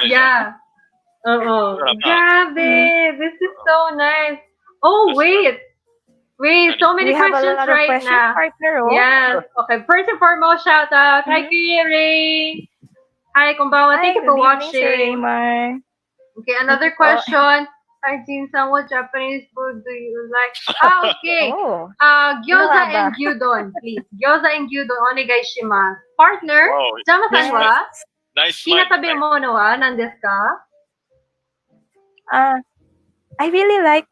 Yeah. Grabe. This is so nice. Oh, wait, so many We have a questions lot of right questions, now. partner. Yes. Okay, first and foremost, shout out. Hi, Kuya Ray. Hi, konbawa. Thank you for watching. Okay, another question. Hi, Jin-san, what Japanese food do you like? Okay. Gyoza and gyudon, please. Gyoza and gyudon, onegai shimasu. Partner, Djama-san wa? Nice. Hinatabe mono wa nan desu ka? I really like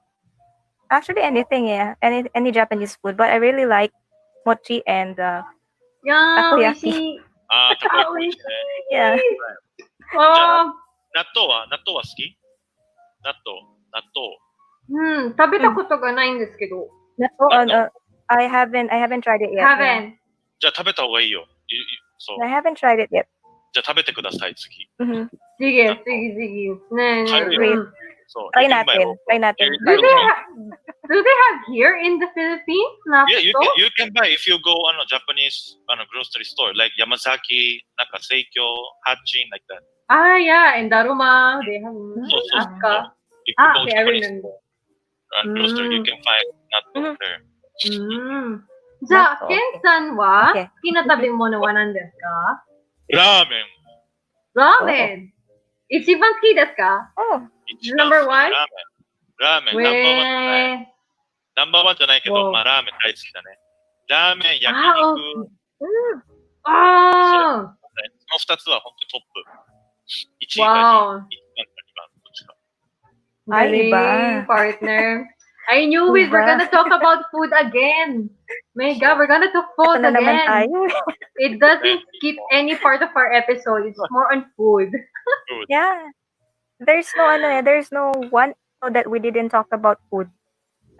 actually anything, any Japanese food, but I really like mochi and takoyaki. Takoyaki. Yeah. Natto wa suki? Natto. 食べたことがないんですけど。I haven't tried it yet. Haven't. じゃあ食べた方がいいよ。I haven't tried it yet. じゃあ食べてください、次。Sige. Ne. Try natin. Do they have here in the Philippines? Yeah, you can buy if you go Japanese grocery store like Yamazaki, Seikyo, Hachin, like that. Yeah, in Daruma they have Asuka. If you go Okay, I Japanese remember. grocery, you can find natto there. じゃあ、ケンさんは好きな食べ物は何ですか？ラーメン。ラーメン。一番好きですか？ Number one? ラーメン。ナンバーワンじゃないけど、まあラーメン大好きだね。ラーメン、焼肉。その2つは本当にトップ。1位か2番か2番、どっちか。Galing, partner. I knew we were gonna talk about food again. My God, we're gonna talk food again. It doesn't skip any part of our episode. It's more on food. Yeah. There's no one that we didn't talk about food.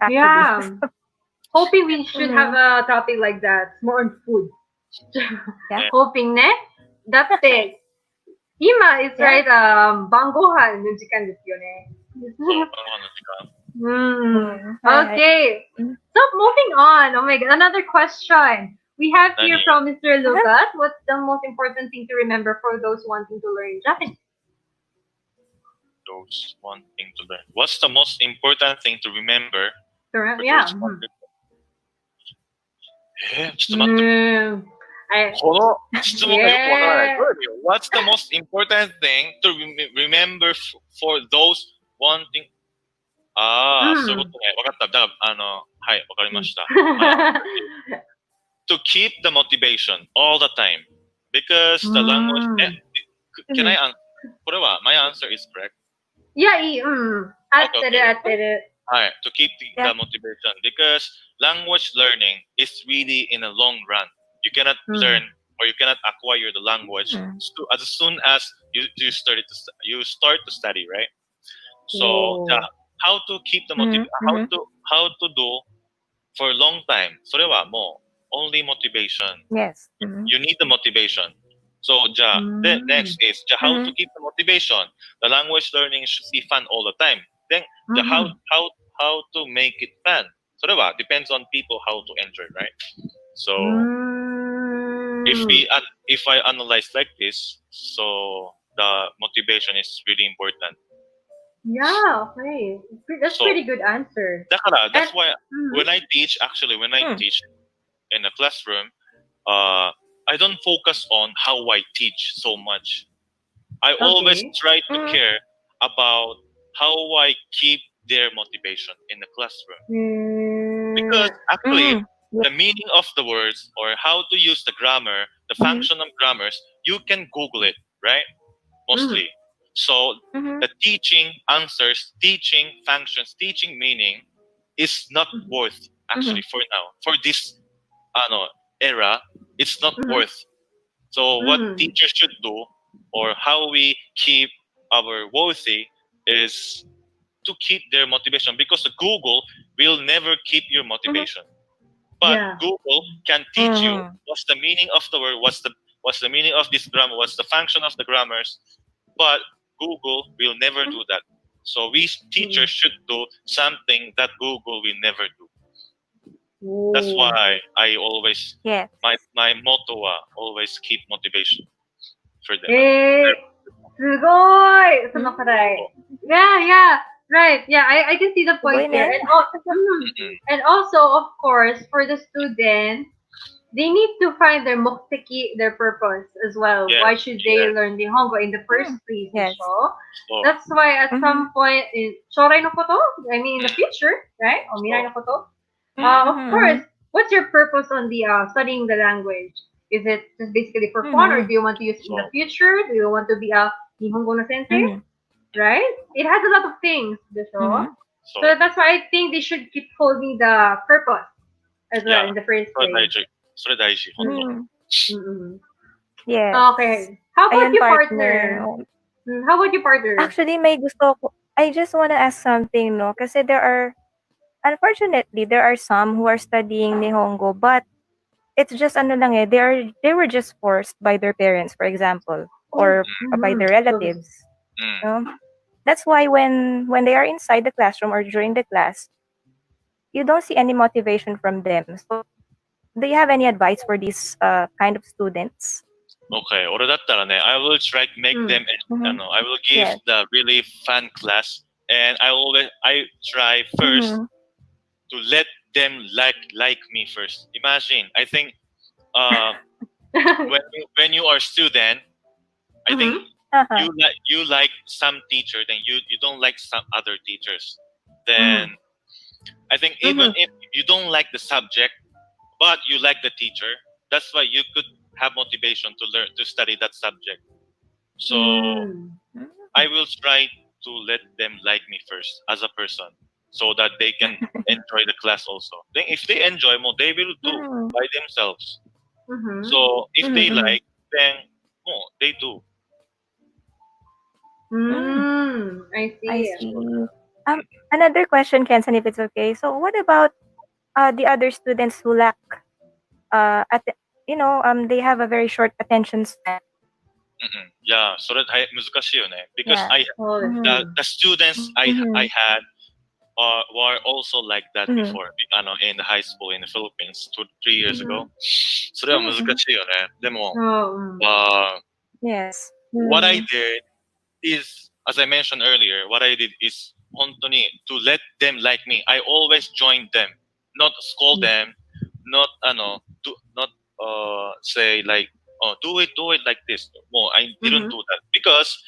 Actually. Yeah. Hoping we should have a topic like that. More on food. Hoping ne? That's it. Ima is right, bangohan no jikan desu yo ne. Okay. So moving on. Oh my God. Another question. We have here from Mr. Lucas. What's the most important thing to remember for those wanting to learn Japanese? Those wanting to learn. What's the most important thing to remember? Yeah. ちょっと待って。この質問がよくわからない。What's the most important thing to remember for those wanting? そういうことね。わかった。だから、はい、わかりました。To keep the motivation all the time. Because the language... Can I answer? これは、my answer is correct? いや、いい。合ってる。はい。To keep the motivation. Because language learning is really in a long run. You cannot learn or you cannot acquire the language as soon as you start to study, right? So, how to keep the motivation, how to do for a long time. それはもう only motivation. Yes. You need the motivation. So, the next is how to keep the motivation. The language learning should be fun all the time. Then, how to make it fun. それは depends on people how to enjoy, right? So, if I analyze like this, so the motivation is really important. Yeah, okay. That's pretty good answer. だから that's why when I teach in a classroom, I don't focus on how I teach so much. I always try to care about how I keep their motivation in the classroom. Because actually, the meaning of the words or how to use the grammar, the function of grammars, you can Google it, right? Mostly. So the teaching answers, teaching functions, teaching meaning is not worth actually for now. For this era, it's not worth. So what teachers should do or how we keep our worthy is to keep their motivation, because Google will never keep your motivation. But Google can teach you what's the meaning of the word, what's the meaning of this grammar, what's the function of the grammars. But Google will never do that. So we teachers should do something that Google will never do. That's why I always my motto always keep motivation for them. すごいその課題。Yeah, right. Yeah, I can see the point there. And also, of course, for the students, they need to find their mokteki, their purpose as well. Why should they learn Nihongo in the first place? So that's why at some point in Shorai no koto, I mean in the future, right? O mirai no koto. Of course, what's your purpose on the studying the language? Is it just basically for fun, or do you want to use it in the future? Do you want to be a Nihongo no sensei? Right? It has a lot of things, so that's why I think they should keep holding the purpose as well in the first place. それ大事、本当。Yes. Okay. How about you, partner? How about you, partner? Actually, may gusto ko. I just want to ask something, no? Kasi unfortunately, there are some who are studying Nihongo, but it's just they were just forced by their parents, for example, or by their relatives. No? That's why when they are inside the classroom or during the class, you don't see any motivation from them. So, do you have any advice for these kind of students? Okay, 俺だったらね、I will try to make them, I will give the really fun class, and I try first to let them like me first. Imagine, I think, when you are a student, I think you like some teacher, then you don't like some other teachers. Then I think even if you don't like the subject, but you like the teacher, that's why you could have motivation to learn to study that subject. So I will try to let them like me first as a person, so that they can enjoy the class also. Then if they enjoy more, they will do by themselves. So if they like, then they do. I see. Another question, Kensen, if it's okay. So what about the other students who lack, they have a very short attention span? Yeah, それ難しいよね. Because the students I had were also like that before, in the high school in the Philippines 3 years ago. それは難しいよね. でも、what I did is, as I mentioned earlier, what I did is 本当に to let them like me. I always joined them, not scold them, not say like, do it like this. Well, I didn't do that because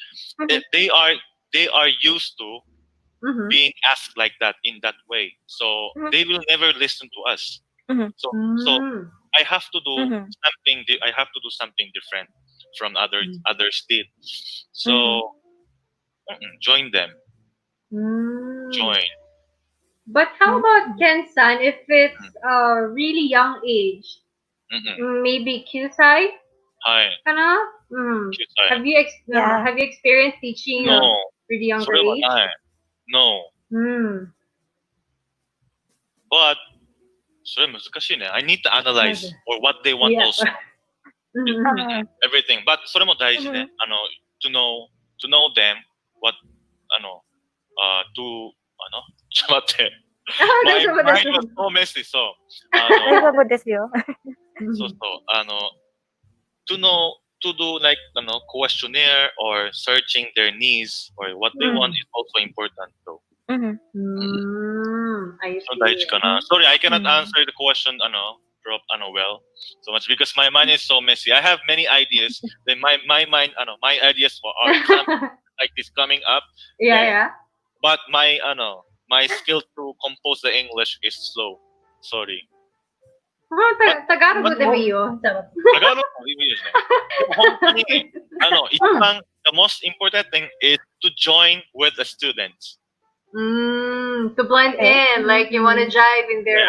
they are used to being asked like that in that way. So they will never listen to us. So I have to do something. I have to do something different from others did. So join them. Join. But how about Ken-san? If it's a really young age, maybe Kyusai? Hi. Kyusai. Have you experienced teaching really younger age? No. But それ難しいね. I need to analyze or what they want also. Everything. But それも大事ね. To know them what to ちょっと待って。My mind was so messy. So 大丈夫ですよ。そうそう。to do like questionnaire or searching their needs or what they want is also important though. I see. So 大事かな. Sorry, I cannot answer the question improv well so much because my mind is so messy. I have many ideas. Then my mind my ideas are like this coming up. Yeah. But my skill to compose the English is slow. Sorry. Tagalog mo But- yun. Tagalog, English na. The most important thing is to join with the students. To blend in, like you want to jive in their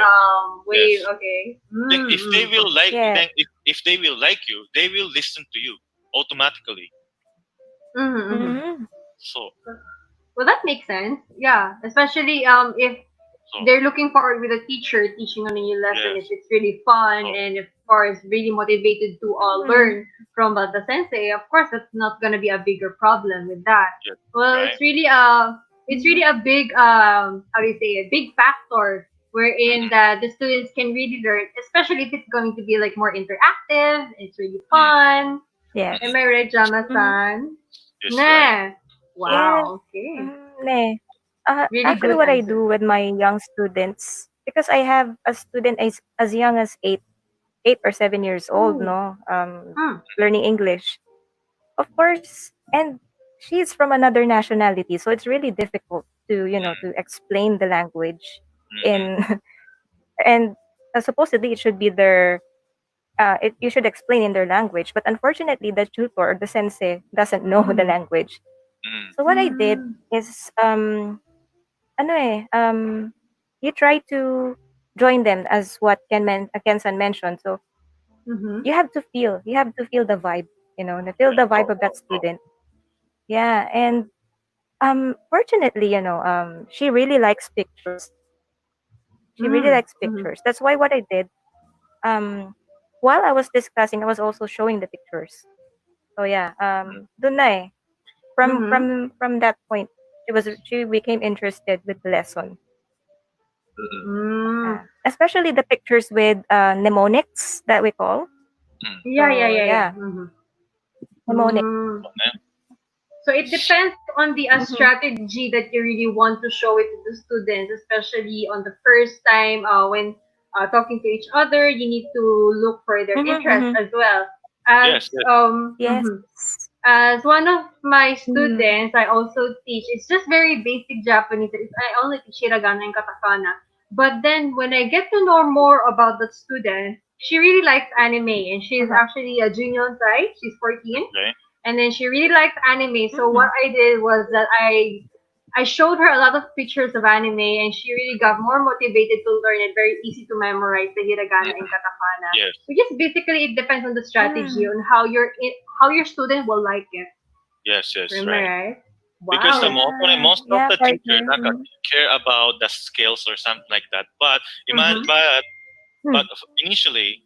way. Yes. Okay. Then if they will like, then if they will like you, they will listen to you automatically. So Well, that makes sense. Yeah, especially if they're looking forward with a teacher teaching on a new lesson. If it's really fun and of course really motivated to learn from the sensei, of course that's not gonna be a bigger problem with that. Well, it's really a big how do you say, a big factor wherein the students can really learn, especially if it's going to be like more interactive. It's really fun. Yes. Am I right, Djama-san? Yes, Nah. Wow. Okay. Really Actually, good what I answer. do with my young students, because I have a student as young as 8 or 7 years old, learning English. Of course, and she's from another nationality, so it's really difficult to to explain the language in and supposedly it should be their you should explain in their language, but unfortunately the tutor or the sensei doesn't know the language. So what I did is you try to join them as what Ken-san mentioned. So you have to feel the vibe, feel the vibe of that student. Yeah, and fortunately, she really likes pictures. She really likes pictures. That's why what I did, while I was discussing, I was also showing the pictures. So yeah, dun na eh. From that point, she became interested with the lesson. Especially the pictures with mnemonics that we call. Yeah. Mnemonic. So it depends on the strategy that you really want to show it to the students, especially on the first time when talking to each other. You need to look for their interest as well. As Yes. as one of my students, I also teach. It's just very basic Japanese. I only teach hiragana and katakana. But then when I get to know more about the student, she really likes anime, and she's actually a junior side. She's 14. Okay. And then she really likes anime. So what I did was that I showed her a lot of pictures of anime, and she really got more motivated to learn it. Very easy to memorize the hiragana and katakana. Yes. So just basically, it depends on the strategy on how your student will like it. Yes, Am I right. right? Because Wow. most of the teachers care about the skills or something like that. But but initially,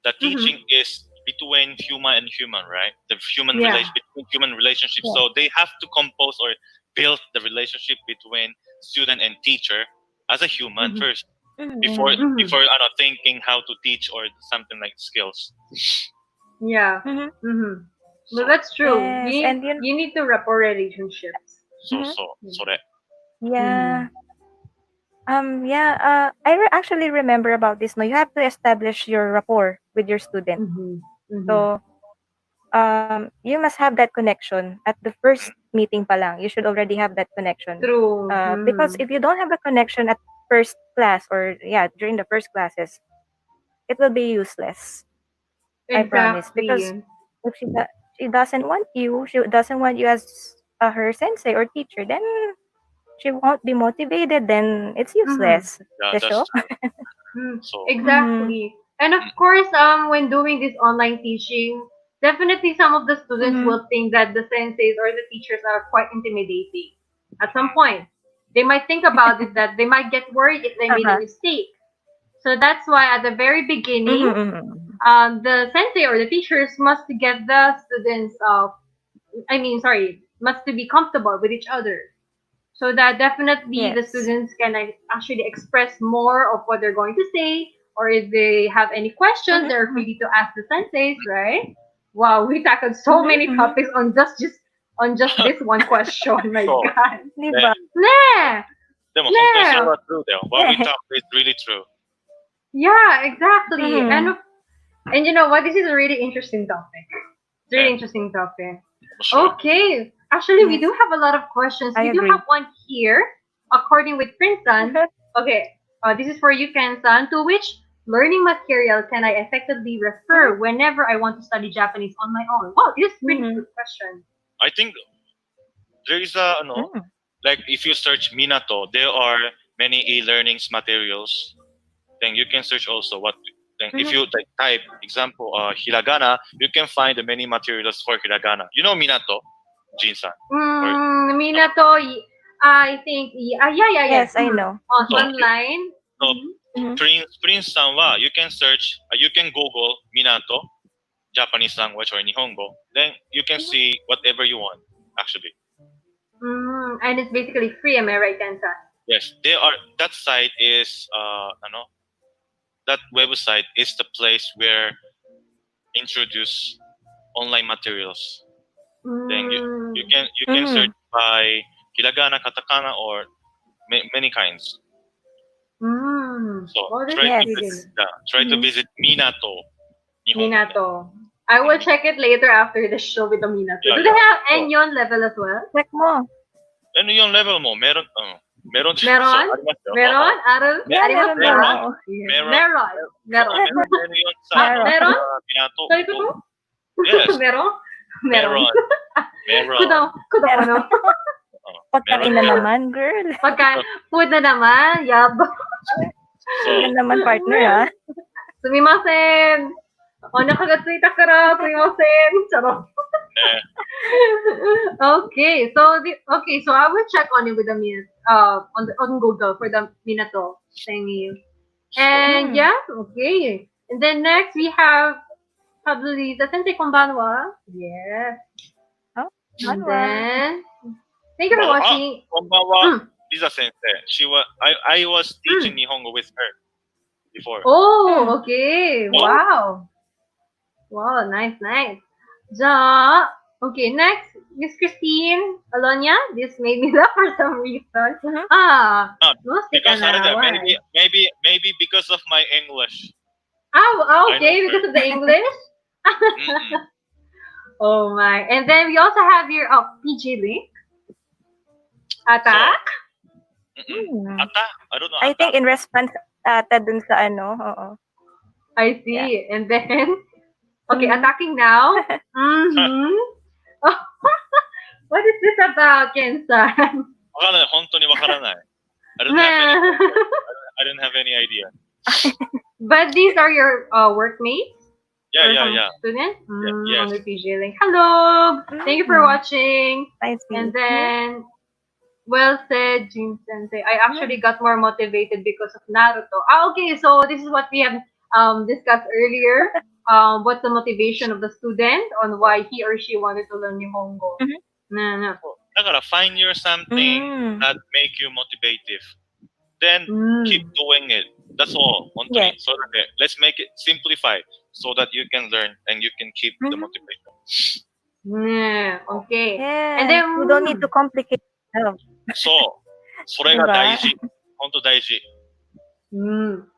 the teaching is between human and human, right? The human between human relationships. So they have to compose or build the relationship between student and teacher as a human first before thinking how to teach or something like skills. Yeah. Well, that's true. Yes, and You need to rapport relationships. So that. Yeah. Actually remember about this. No, you have to establish your rapport with your student. So, you must have that connection at the first meeting pa lang. You should already have that connection. True. Because if you don't have a connection at first class or during the first classes, it will be useless. I promise. Because if she doesn't want you, as her sensei or teacher, then she won't be motivated. Then it's useless. Yeah, The that's show. true. So Exactly. And of course, when doing this online teaching, definitely some of the students will think that the senseis or the teachers are quite intimidating. At some point, they might think about it that they might get worried if they made a mistake. So that's why at the very beginning, the sensei or the teachers must get the students must to be comfortable with each other. So that definitely the students can actually express more of what they're going to say, or if they have any questions, they're free to ask the senseis, right? Wow, we tackled so many topics on just this one question. My God. Diba? Nah. What we talk is really true. Yeah, exactly. Mhm. And you know what? This is a really interesting topic. It's a really interesting topic. Okay. Actually, we Yes. do have a lot of questions. I We do agree. have one here, according with Princeton. Okay. This is for you, Ken-san. To which learning material can I effectively refer whenever I want to study Japanese on my own? Wow, this is a pretty good question. I think there is a like if you search Minato, there are many e-learnings materials. Then you can search also what. Then if you like type example hiragana, you can find the many materials for hiragana. You know Minato, Jin-san. Minato, I think, yeah. Yes, I know. So, Online. so Prince-san wa you can search, you can Google Minato, Japanese language or Nihongo. Then you can see whatever you want actually. And it's basically free, am I right, Ken-san? Yes, they are. That site is, that website is the place where introduce online materials. Then you can search by hiragana, katakana, or many kinds. So try to visit Minato. Minato. I will check it later after the show with the Minato. Do they have Enyon level as well? Check mo. Ano yung level mo? Meron? Meron? Meron? Meron? Aral? Meron. Meron. Meron yun sa Meron? Minato. So ito po? Yes. Meron? Meron. Meron. Kudo ano? Pagkain na naman, girl. Food na naman. Yab. Yan naman, partner, ha? Sumimasen. Nakagatsuita ka ra. Sumimasen. Charot. Okay, so I will check on it with the on Google for the Minato thingy. And okay. And then next we have probably the Sensei Konbanwa. Yes. And then thank you for watching. Konbanwa, Lisa Sensei. I was teaching Nihongo with her before. Oh, okay. Wow. Wow, nice. Okay, next, Miss Christine Alonia. This made me laugh for some reason. Because maybe because of my English. Okay, because of the English. Oh my! And then we also have your PG link. Attack. Attack. I don't know. I think in response dun sa ano. Oo. I see. Yeah. And then. Okay, attacking now. What is this about, Ken-san? わからない。本当にわからない。I don't have any idea. But these are your workmates? Yeah. Students? Yes. On the PG link. Hello! Thank you for watching. Nice. And then, well said, Jin-sensei. I actually got more motivated because of Naruto. Okay, so this is what we have discussed earlier. What's the motivation of the student on why he or she wanted to learn Nihongo. No. だから find your something that make you motivative. Then keep doing it. That's all. 本当に。So let's make it simplify so that you can learn and you can keep the motivation. Okay. Yeah. And then you don't need to complicate yourself. そう。それが大事。本当大事。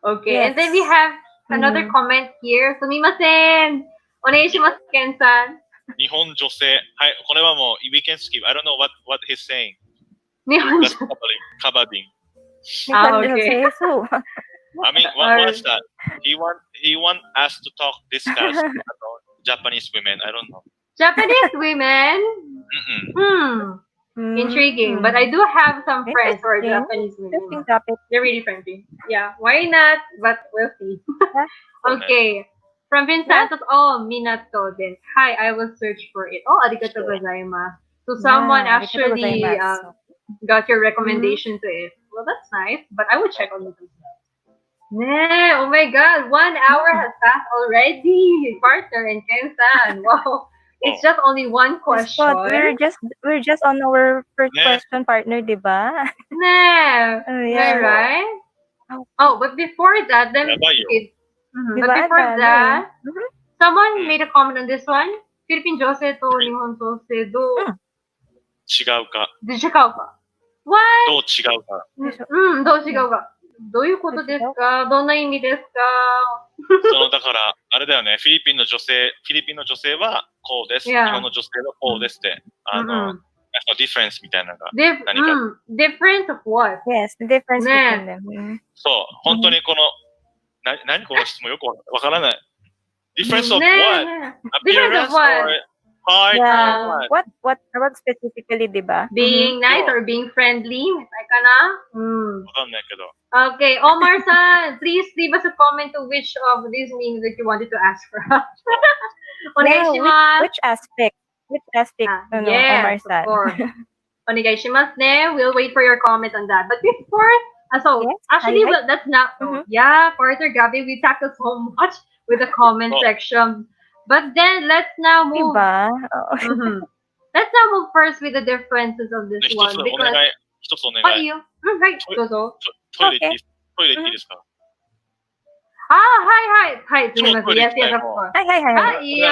Okay. Yes. And then we have another comment here. Sumimasen. Onegaishimasu, Ken-san. 日本女性。はい。これはもう we can skip. I don't know what he's saying. 日本女性。Kabading. Okay. I mean, what's that? He want us to discuss about Japanese women. I don't know. Japanese women? Intriguing. But I do have some friends who are Japanese women. They're really friendly. Yeah, why not? But we'll see. Okay. From Vincenzo's, Minato then. Hi, I will search for it. Arigatou gozaimasu. So someone actually got your recommendation to it. Well, that's nice. But I would check on it as well. Oh my God. 1 hour has passed already. Partner and Ken-san. Wow. It's just only one question. We're just on our first question, partner, diba? Yeah, right? But before that, then someone made a comment on this one. Philippine Jose to Nihon Jose do. 違うか。違うか。What? どう違うか。どう違うか。どういうことですか？どんな意味ですか？だから、あれだよね、フィリピンの女性はこうです。日本の女性はこうですって、ディフェンスみたいなのが。何か。difference of what? Yes, the difference between them. そう、本当にこの、何この質問よくわからない。difference of what? appearance or heart or what specifically, di ba? Being nice or being friendly? Ay ka na? わかんないけど。Okay, Omar-san, please leave us a comment to which of these meanings that you wanted to ask for us. Which aspect? Which aspect? Yes, Omar-san. of course. Onegaishimasu ne. We'll wait for your comment on that. But before, actually, well, that's not, partner Gabby, we tackled so much with the comment section. But then, let's now move. Let's now move first with the differences of this one. Because, 一つお願い。はい、どうぞ。トイレ行っていいですか？はい、すみません。Yes, of course. はい、いいよ。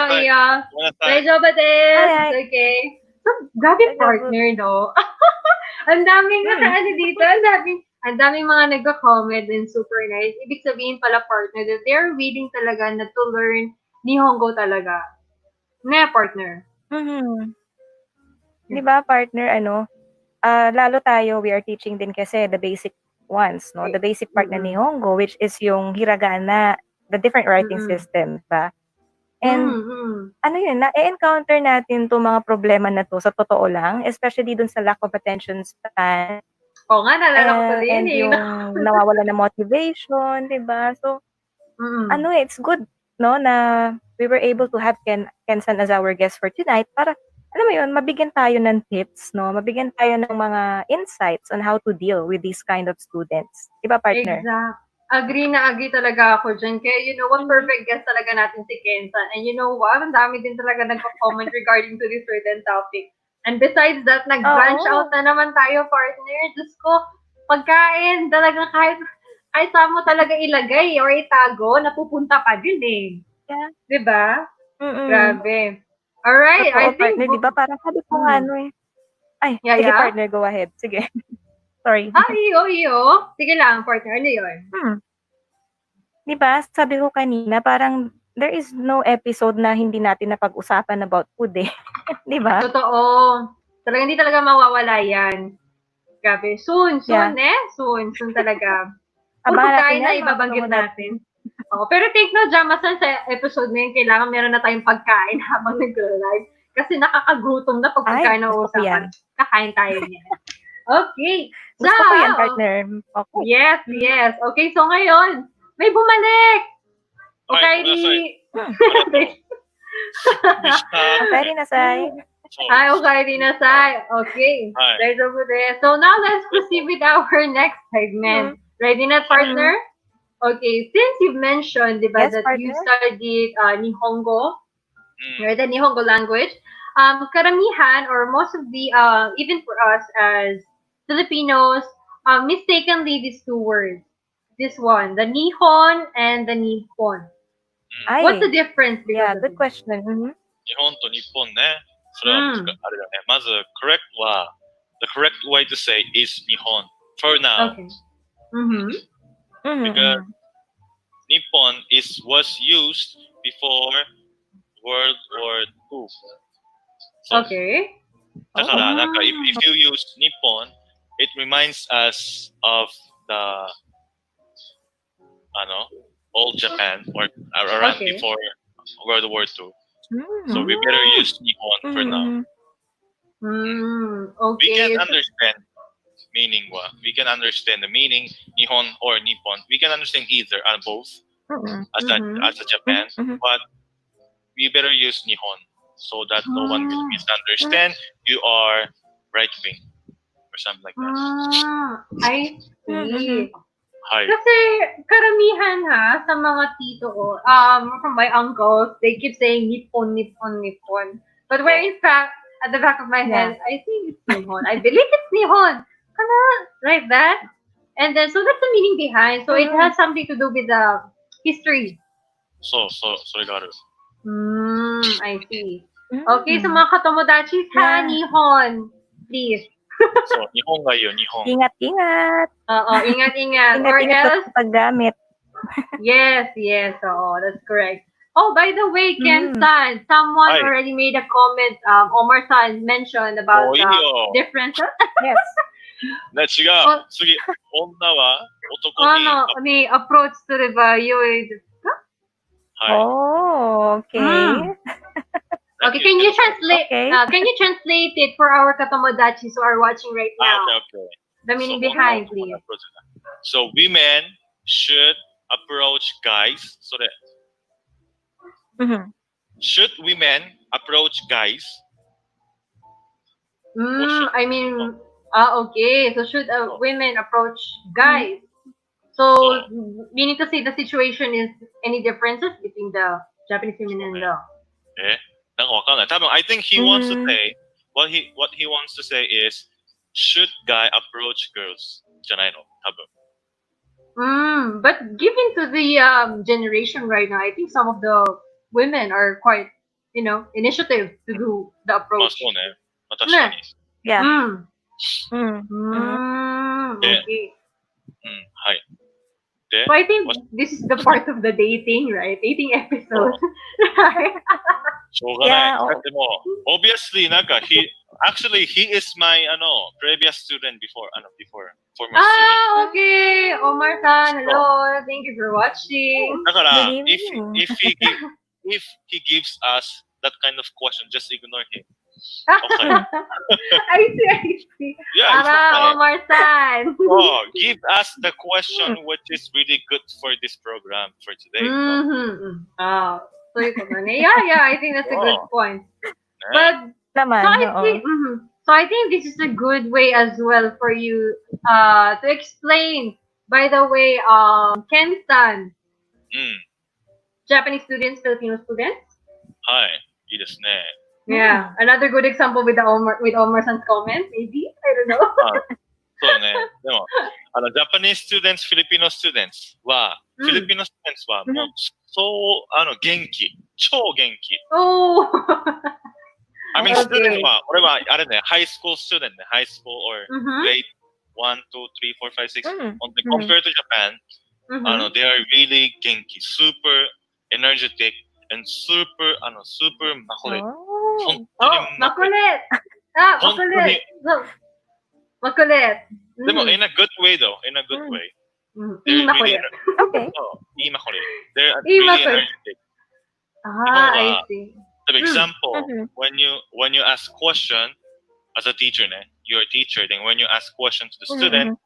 大丈夫です。Okay. So, grabe partner, no? Ang daming nakaano dito. Ang daming mga nagka-comment and super nice. Ibig sabihin pala partner that they're willing talaga na to learn Nihongo talaga. Partner. Di ba, partner, lalo tayo, we are teaching din kasi the basic ones, no? The basic part na Nihongo, which is yung hiragana, the different writing system, ba? And, na-encounter natin itong mga problema na to sa totoo lang, especially dun sa lack of attention span. Oo nga, nalala ko tuloy and yung nawawala na motivation, di ba? So, it's good, no, na we were able to have Ken-san as our guest for tonight para alam mo yun, mabigyan tayo ng tips, no? Mabigyan tayo ng mga insights on how to deal with these kind of students. Diba, partner? Exact. Agree talaga ako dyan. Kaya, you know what, perfect guest talaga natin si Ken-san. And you know what, ang dami din talaga nagko-comment regarding to this certain topic. And besides that, nag-branch out na naman tayo, partner. Diyos ko, pagkain, talagang kahit saan mo talaga ilagay or itago, napupunta pa din eh. Yeah. Diba? Grabe. Alright, I think... partner, di ba? Parang sabi ko sige, partner, go ahead. Sige. Sorry. Iyo. Sige lang, partner. Ano yun? Di ba? Sabi ko kanina, parang there is no episode na hindi natin napag-usapan about food eh. Di ba? Totoo. Talagang hindi talaga mawawala yan. Grabe. Soon talaga. Puro pagkain na ibabanggit natin. Pero take note, Djama-san, sa episode na yun, kailangan meron na tayong pagkain habang nag-live. Kasi nakakagutom na pag pagkain na usapan. Kakain tayo niyan. Okay. Gusto ko yan, partner. Okay. Yes. Okay, so ngayon, may bumalik! Okay, Okay, Nasay. Okay, Nasay. Okay. So now, let's proceed with our next segment. Ready na, partner? Okay, since you've mentioned, diba, that you studied Nihongo, or the Nihongo language, karamihan, or most of the, even for us as Filipinos, mistakenly these two words. This one, the Nihon and the Nippon. What's the difference? Good question. Nihon to Nippon ね。それはあれだね。まず、the correct way to say is Nihon for now. Okay. Because Nippon was used before World War II. So, okay. だから、なんか、if you use Nippon, it reminds us of the, old Japan or around before World War II. So we better use Nihon for now. Okay. We can understand meaning we can understand the meaning Nihon or Nippon. We can understand either both as a Japan, but we better use Nihon so that no one will misunderstand you are right wing or something like that. I see. Kasi karamihan sa mga tito ko, from my uncles, they keep saying Nippon. But where in fact, at the back of my head, I think it's Nihon. I believe it's Nihon. Like that. And then, so that's the meaning behind. So it has something to do with the history. So it got it. I see. Okay, so mga katomodachis, Nihon, please. So, Nihon kayo, Nihon. Ingat-ingat. Oo, ingat-ingat. Or Ingat-ingat else, sa paggamit. yes, oo, that's correct. Oh, by the way, Ken-san, someone Hi. already made a comment. Omar-san mentioned about differences. Yes. ね、違う。次、女は男に。approach to the value. はい。Oh, okay. Okay, can you translate? Can you translate it for our katomodachis who are watching right now? Okay. The meaning behind, please. So, women should approach guys. それ。Should women approach guys? I mean, okay. So should women approach guys? So meaning to say the situation is any differences between the Japanese women and the. なんかわかんない。多分 I think he wants to say what he wants to say is should guy approach girls じゃないの多分。But given to the generation right now, I think some of the women are quite, initiative to do the まあ approach. そうね。まあ確かに。Yeah. Okay. はい。で、 So I think this is the part of the dating, right? Dating episode. しょうがない。だってもう obviously なんかactually he is my previous student before former student. Okay. Omar-san, hello. Thank you for watching. だから if he gives us that kind of question, just ignore him. Okay. I see. Yeah, it's okay. Omar-san. Oh, give us the question which is really good for this program for today. So I think that's a good point. But so I think this is a good way as well for you to explain. By the way, Ken-san, Japanese students, Filipino students. はい、いいですね。Yeah, another good example with Omar-san's comment, maybe? I don't know. そうね。でも、Japanese students, Filipino students は、Filipino students はもう、元気。超元気。Oh! I mean, student は、俺は、あれね、high school student ね、high school or grade 1, 2, 3, 4, 5, 6. Compared to Japan, they are really 元気。super energetic and super makulit. マコレッマコレッマコレッでも in a good way though, in a good way. いいマコレッ Okay. いいマコレッ They're really energetic. I see. For example, when you ask question as a teacher, you're a teacher, then when you ask question to the student,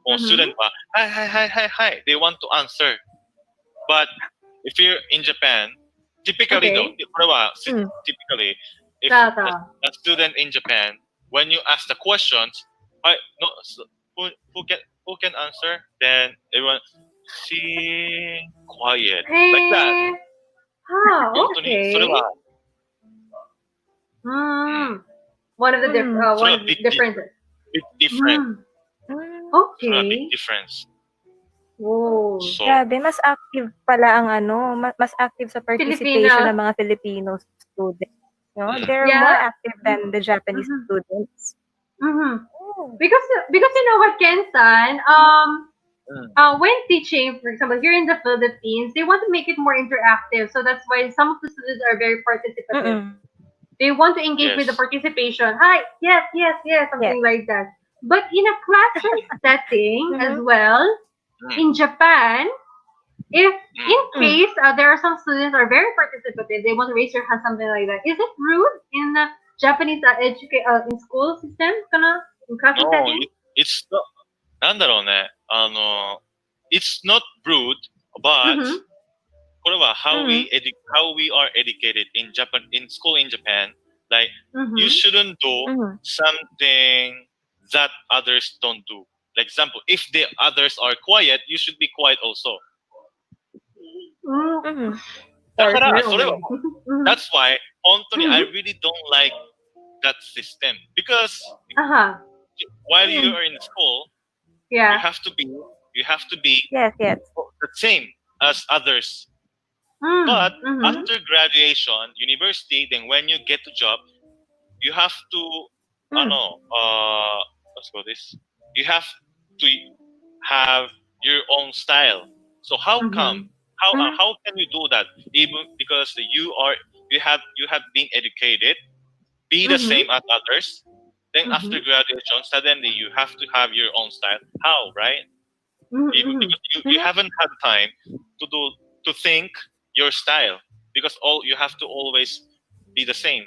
or student wa, hi, they want to answer. But if you're in Japan, typically though, typically, if a student in Japan, when you ask the questions, who can answer? Then everyone, she quiet like that. Okay. One of the differences. Big difference. Okay. Big difference. Oh. So, Grabe, mas active pala ang mas active sa participation ng mga Filipino students. No? They're more active than the Japanese students. Because you know what, Ken-san, when teaching, for example, here in the Philippines, they want to make it more interactive. So that's why some of the students are very participative. They want to engage with the participation. Hi, yes, something like that. But in a classroom setting as well, in Japan, if in case there are some students who are very participative, they want to raise your hand, something like that. Is it rude in the Japanese in school system? In classroom setting? It's not. なんだろうね。It's not rude, but これは how we are educated in Japan, in school in Japan. Like you shouldn't do something that others don't do. Like example, if the others are quiet, you should be quiet also. だからそれは that's why 本当に I really don't like that system because while you are in school, you have to be the same as others. But after graduation, university, then when you get a job, you have to what's called this? You have to have your own style. So how come? How can you do that? Even because you have been educated, be the same as others. Then after graduation, suddenly you have to have your own style. How, right? Even because you haven't had time to think your style because you have to always be the same.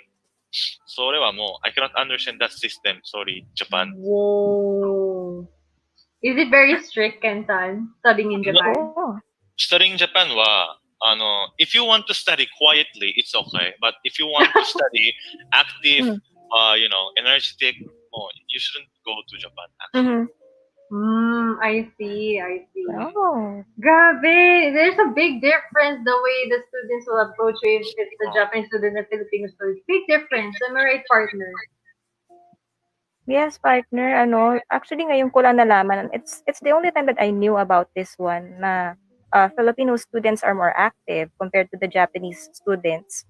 それはもう I cannot understand that system. Sorry, Japan. Whoa. Is it very strict, Ken-san, studying in Japan? Studying in Japan はif you want to study quietly, it's okay. But if you want to study active, energetic, you shouldn't go to Japan. Actually. I see. Oh. Grabe, there's a big difference the way the students will approach you if it's the Japanese student and Filipino student. Big difference. Am I right, partner? Yes, partner. Actually, ngayon ko lang nalaman. It's the only time that I knew about this one na Filipino students are more active compared to the Japanese students.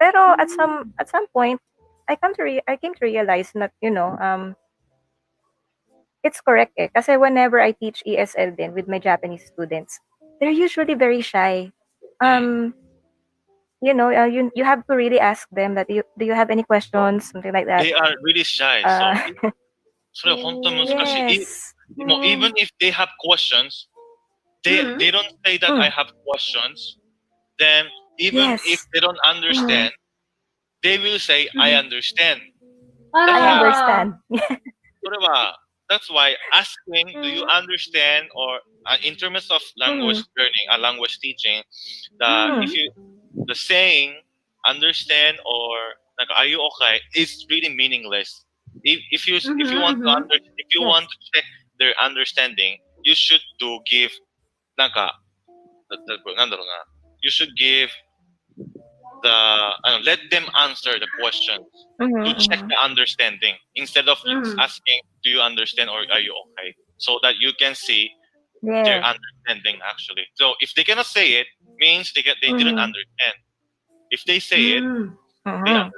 Pero at some point, I came to realize that it's correct eh. Kasi whenever I teach ESL then with my Japanese students, they're usually very shy. You have to really ask them that do you have any questions, something like that. They are really shy. So 本当難しい。 Yes. Even if they have questions, they don't say that I have questions. Then even if they don't understand, they will say I understand. I understand. それは that's why asking do you understand or in terms of language learning and language teaching, the saying understand or like are you okay is really meaningless. If you want to check their understanding, you should give なんかなんだろうな you should give let them answer the question to check the understanding instead of asking do you understand or are you okay, so that you can see their understanding actually. So if they cannot say it, means they didn't understand. If they say it, they understand.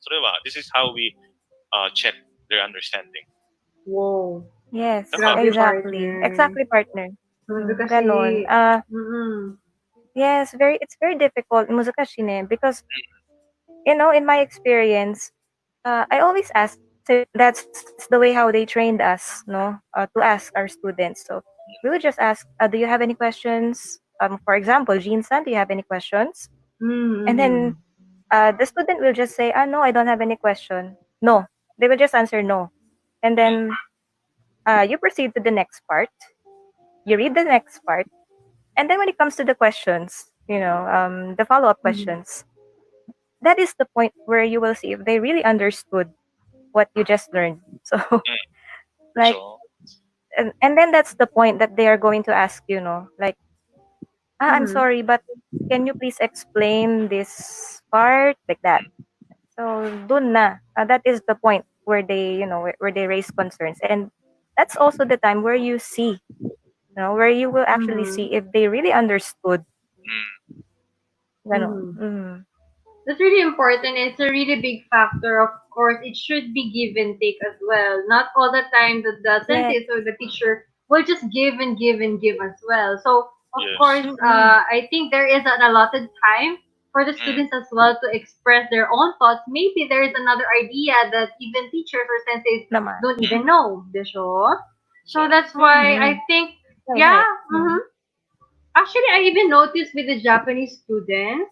So this is how we check their understanding. Whoa. Yes, Grabe, exactly. partner. Exactly, partner. Kasi, Ganon. Yes, it's very difficult, Muzukashi ne, because in my experience, I always ask. So that's the way how they trained us, no, to ask our students. So we would just ask, do you have any questions? For example, Jean-san, do you have any questions? And then the student will just say, no, I don't have any question. No, they will just answer no. And then you proceed to the next part. You read the next part. And then when it comes to the questions, the follow-up questions, that is the point where you will see if they really understood what you just learned. So, like, and then that's the point that they are going to ask, like, I'm sorry, but can you please explain this part like that? So, dun na. That is the point where they, where they raise concerns. And that's also the time where you see, where you will actually see if they really understood. That's really important. It's a really big factor. Of course, it should be give and take as well. Not all the time that the sensei or the teacher will just give and give and give as well. So, of course, I think there is an allotted time for the students as well to express their own thoughts. Maybe there is another idea that even teachers or senseis don't even know. So that's why I think, Actually, I even noticed with the Japanese students.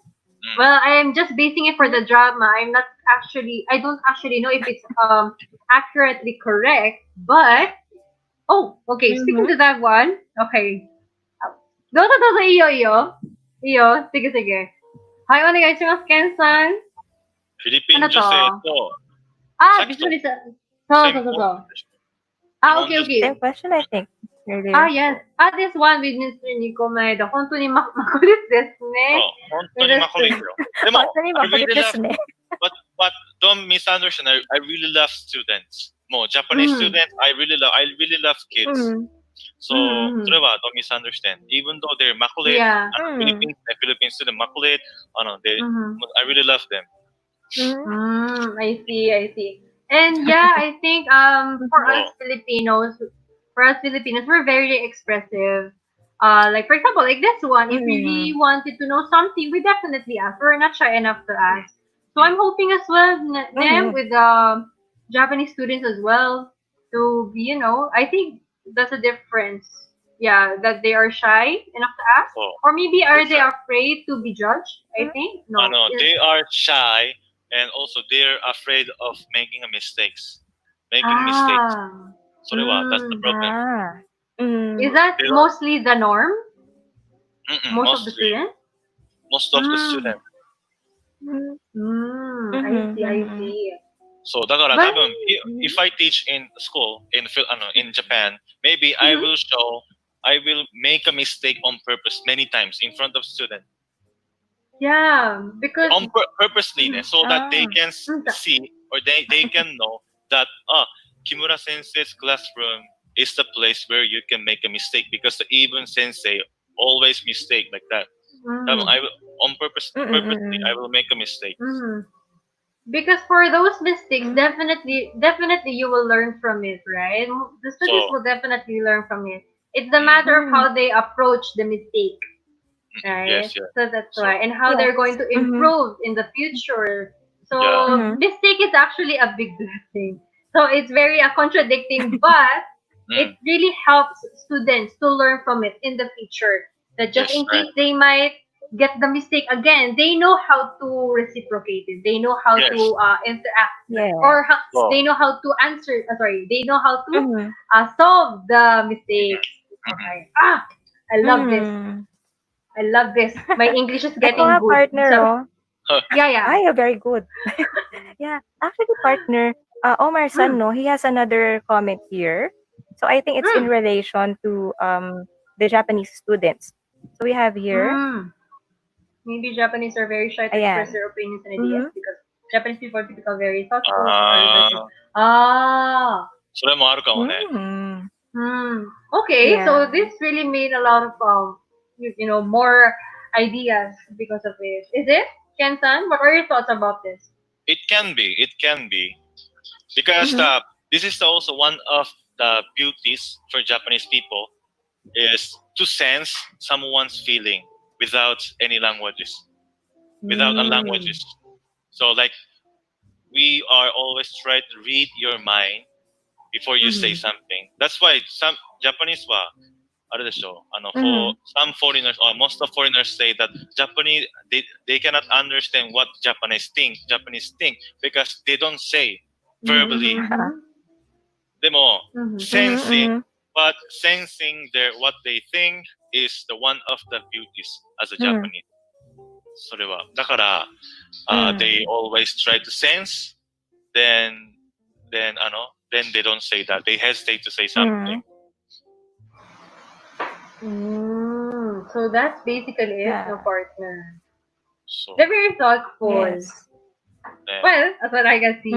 Well, I am just basing it for the drama. I don't actually know if it's accurately correct, but okay. Speaking to that one, okay. Go, iyo. Sige. Hi, onegaishimasu, Ken-san. Philippine to? This one is okay. Same question, I think. Yes. This one with Mr. Nico Maeda. 本当にmakulit desu ne. 本当にmakulitよ。でも、I really love, but don't misunderstand. I really love students. もう Japanese students, I really love kids. So, それは don't misunderstand. Even though they're makulit, Philippine student makulit, I really love them. I see. And yeah, I think for us Filipinos, we're very expressive. Like for example, like this one, if we really wanted to know something, we definitely ask. We're not shy enough to ask. So I'm hoping as well, them with the Japanese students as well, to be, I think that's a difference. Yeah, that they are shy enough to ask, or maybe are they afraid to be judged? I think no. No, they are shy, and also they're afraid of making a mistakes. Making mistakes. So that's the problem. Is that mostly the norm? Most of the Mostly. students? Most of the students. I see. So だから多分 if I teach in school in Japan, maybe I will make a mistake on purpose many times in front of students. Yeah, because purposely, so that they can see or they can know that Kimura Sensei's classroom is the place where you can make a mistake because the even sensei always mistake like that. I will purposely I will make a mistake. Because for those mistakes, definitely you will learn from it, right? The students will definitely learn from it. It's the matter of how they approach the mistake, right? Yes. So that's why, and how they're going to improve in the future. So mistake is actually a big blessing. So it's very contradicting, but it really helps students to learn from it in the future. That just in case they might get the mistake again, they know how to reciprocate it. They know how to interact, or they know how to answer. They know how to solve the mistakes. Okay. I love this. I love this. My English is getting good. Partner, Yeah, very good. Yeah, actually, partner, Omar-san, he has another comment here. So I think it's in relation to the Japanese students. So we have here. Maybe Japanese are very shy to express their opinions and ideas because Japanese people are typically very thoughtful. それもあるかもね。Okay, so this really made a lot of more ideas because of it. Is it, Ken-san? What are your thoughts about this? It can be, because this is also one of the beauties for Japanese people is to sense someone's feeling without any languages, without languages. So like we are always trying to read your mind before you say something. That's why some Japanese はあれでしょfor some foreigners or most of foreigners say that Japanese they cannot understand what Japanese think because they don't say verbally. でも sensing but sensing what they think is the one of the beauties as a Japanese. それはだから they always try to sense then they don't say that. They hesitate to say something. So that's basically it, no partner. So, they're very thoughtful. Yes. Well, that's what I can see.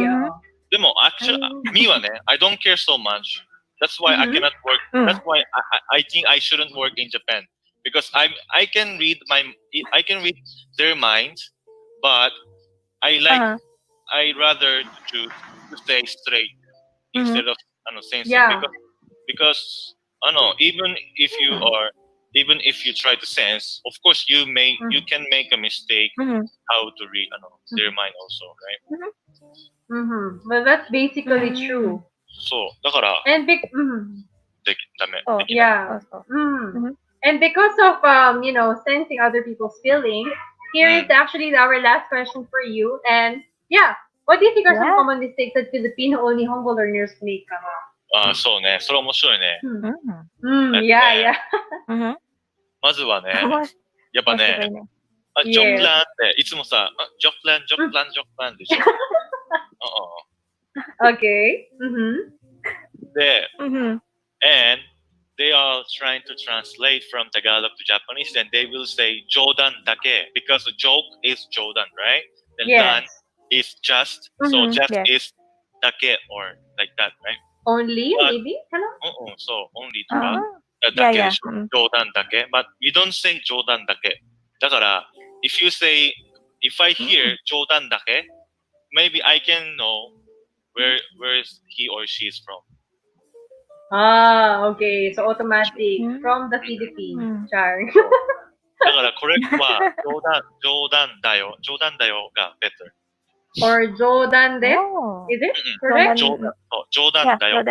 でも actually, me はね I don't care so much. That's why I cannot work. That's why I think I shouldn't work in Japan because I can read their minds, but I rather to stay straight instead of saying because even if you try to sense, of course you can make a mistake how to read their mind also, right? Well, that's basically true. そうだから and ダメ。And because of sensing other people's feelings, here is actually our last question for you. And what do you think are some common mistakes that Filipino or Nihongo learners make? そうね、それ面白いね。まずはね、やっぱね、ジョプランっていつもさ、ジョプランでしょ。Okay. And they are trying to translate from Tagalog to Japanese, and they will say "jodan dake" because joke is jodan, right? Then dan is just, so just is dake or like that, right? Only, maybe? So only dake, jodan dake, but you don't say jodan dake. だから if I hear jodan dake, maybe I can know where is he or she is from. Ah, okay. So automatic. From the Philippines. Char. だから correct は冗談だよが better. Or Jodan de? Is it correct? 冗談だよ。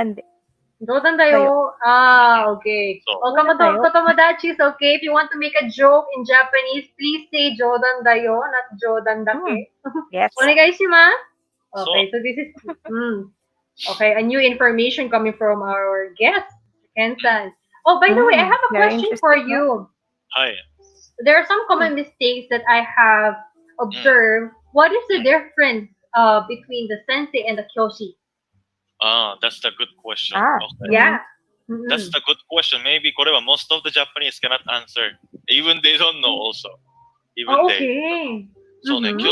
Jodan dayo. Ah, okay. Kotomodachis, okay. If you want to make a joke in Japanese, please say Jodan dayo, not Jodan dake. Yes. Onegaishimasu. Okay, so this is okay, a new information coming from our guest, Ken-san. Oh, by the way, I have a question for you. Hi. There are some common mistakes that I have observed. What is the difference between the sensei and the kyoshi? That's the good question. Okay. Yeah. That's the good question. Maybe これは most of the Japanese cannot answer. Even they don't know also. Even okay. そうね、教師と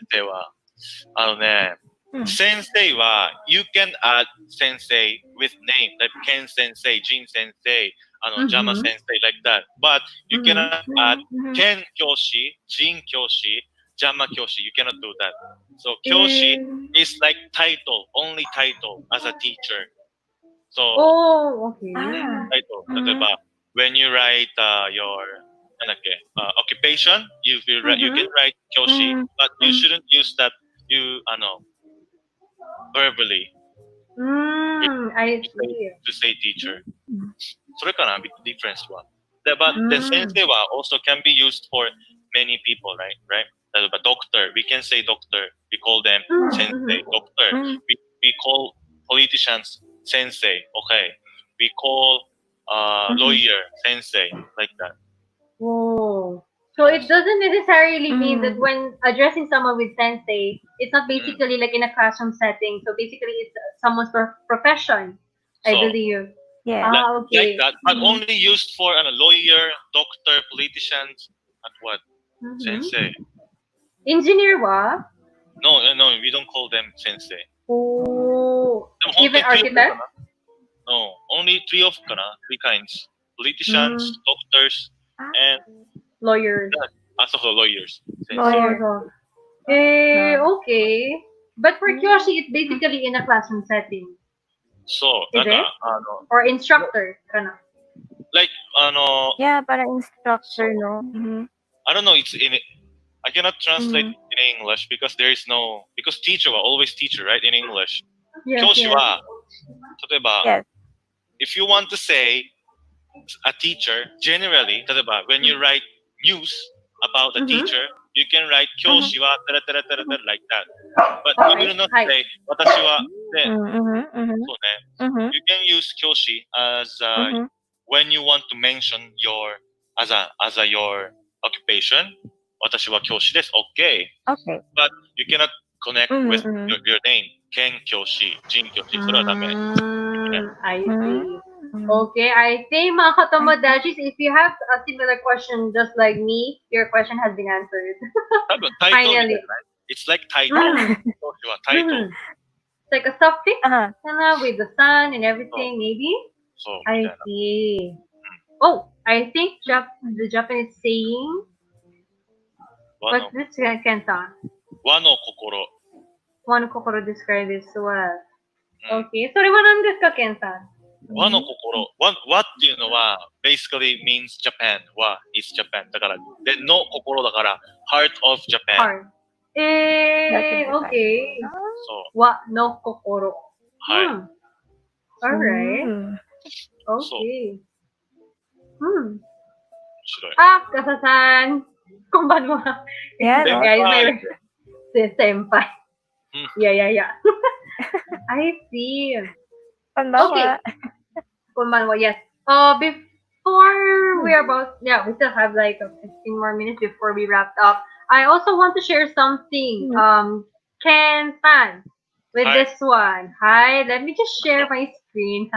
先生は、先生は you can add sensei with name like Ken-Sensei, Jin-Sensei, Djama-Sensei like that. But you cannot add Ken Kyoshi, Jin Kyoshi, Djama Kyoshi. You cannot do that. So Kyoshi is like title, only title as a teacher. So okay. Title. 例えば when you write your occupation, you can write Kyoshi, but you shouldn't use that verbally. I see. To say teacher. それかな difference は。But the sensei は also can be used for many people, right? 例えば doctor, we can say doctor. We call them sensei, doctor. We call politicians sensei, okay. We call lawyer sensei, like that. Whoa. So it doesn't necessarily mean that when addressing someone with sensei, it's not basically like in a classroom setting. So basically it's someone's profession, I believe. Yeah. Okay. Like that, but only used for a lawyer, doctor, politicians, and what? Sensei. Engineer wa? No, we don't call them sensei. Oh. Even architect? No, only three kinds. Politicians, doctors, and lawyers. Also lawyers. Okay. But for Kyoshi, it's basically in a classroom setting. So, is it? Or instructor, kana? Like, yeah, para instructor, no? I don't know, I cannot translate in English because because teacher wa always teacher, right, in English. Kyoshi wa, 例えば if you want to say a teacher, generally, 例えば when you write news about a teacher, you can write 教師は like that. But you will not say 私は You can use 教師 as when you want to mention your your occupation. 私は教師です. Okay. But you cannot connect with your name. Ken 教師, Jin 教師. それはダメ. I see. Okay, I think mga katomodachis, if you have a similar question just like me, your question has been answered. Finally. It's like title. Title. It's like a suffix with the sun and everything, maybe? I see. Oh, I think the Japanese saying. What's this, Ken-san? 和の心. 和の心 describe this well. Okay, それは何ですか、Ken-san? 和の心。和っていうのは basically means Japan. 和 is Japan. だから、で、の心だから heart of Japan. Okay. そう。和の心。はい。Alright. Okay. 白い。Kasa-san. こんばんは。Yeah, guys, senpai. Yeah. I see. Okay. Konbanwa, yes. Before we still have like 15 more minutes before we wrap up. I also want to share something. Ken-san, with this one. Hi, let me just share my screen.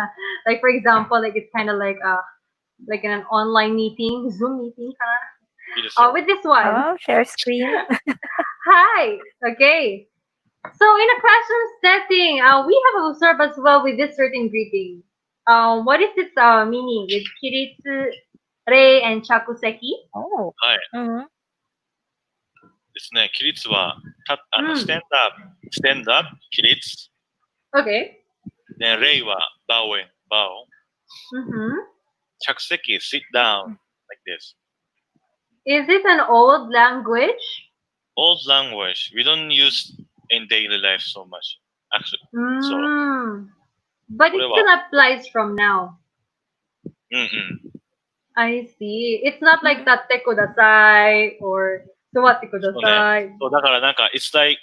Like for example, like it's kind of like in an online meeting, Zoom meeting. With this one. Oh, share screen. Hi. Okay. So in a classroom setting, we have observed as well with this certain greeting. What is its meaning with kiritsu, rei, and chakuseki? Oh. はい。ですね、起立は、stand up, 起立。Okay. Then rei wa bowing, bow. Mm-hmm. Chakuseki, sit down, like this. Is it an old language? Old language, we don't use in daily life so much, actually. So, But it これは、 still applies from now. うんうん。 I see. It's not like tate kudasai or suwatte そうね。 kudasai. そうだからなんか、it's like,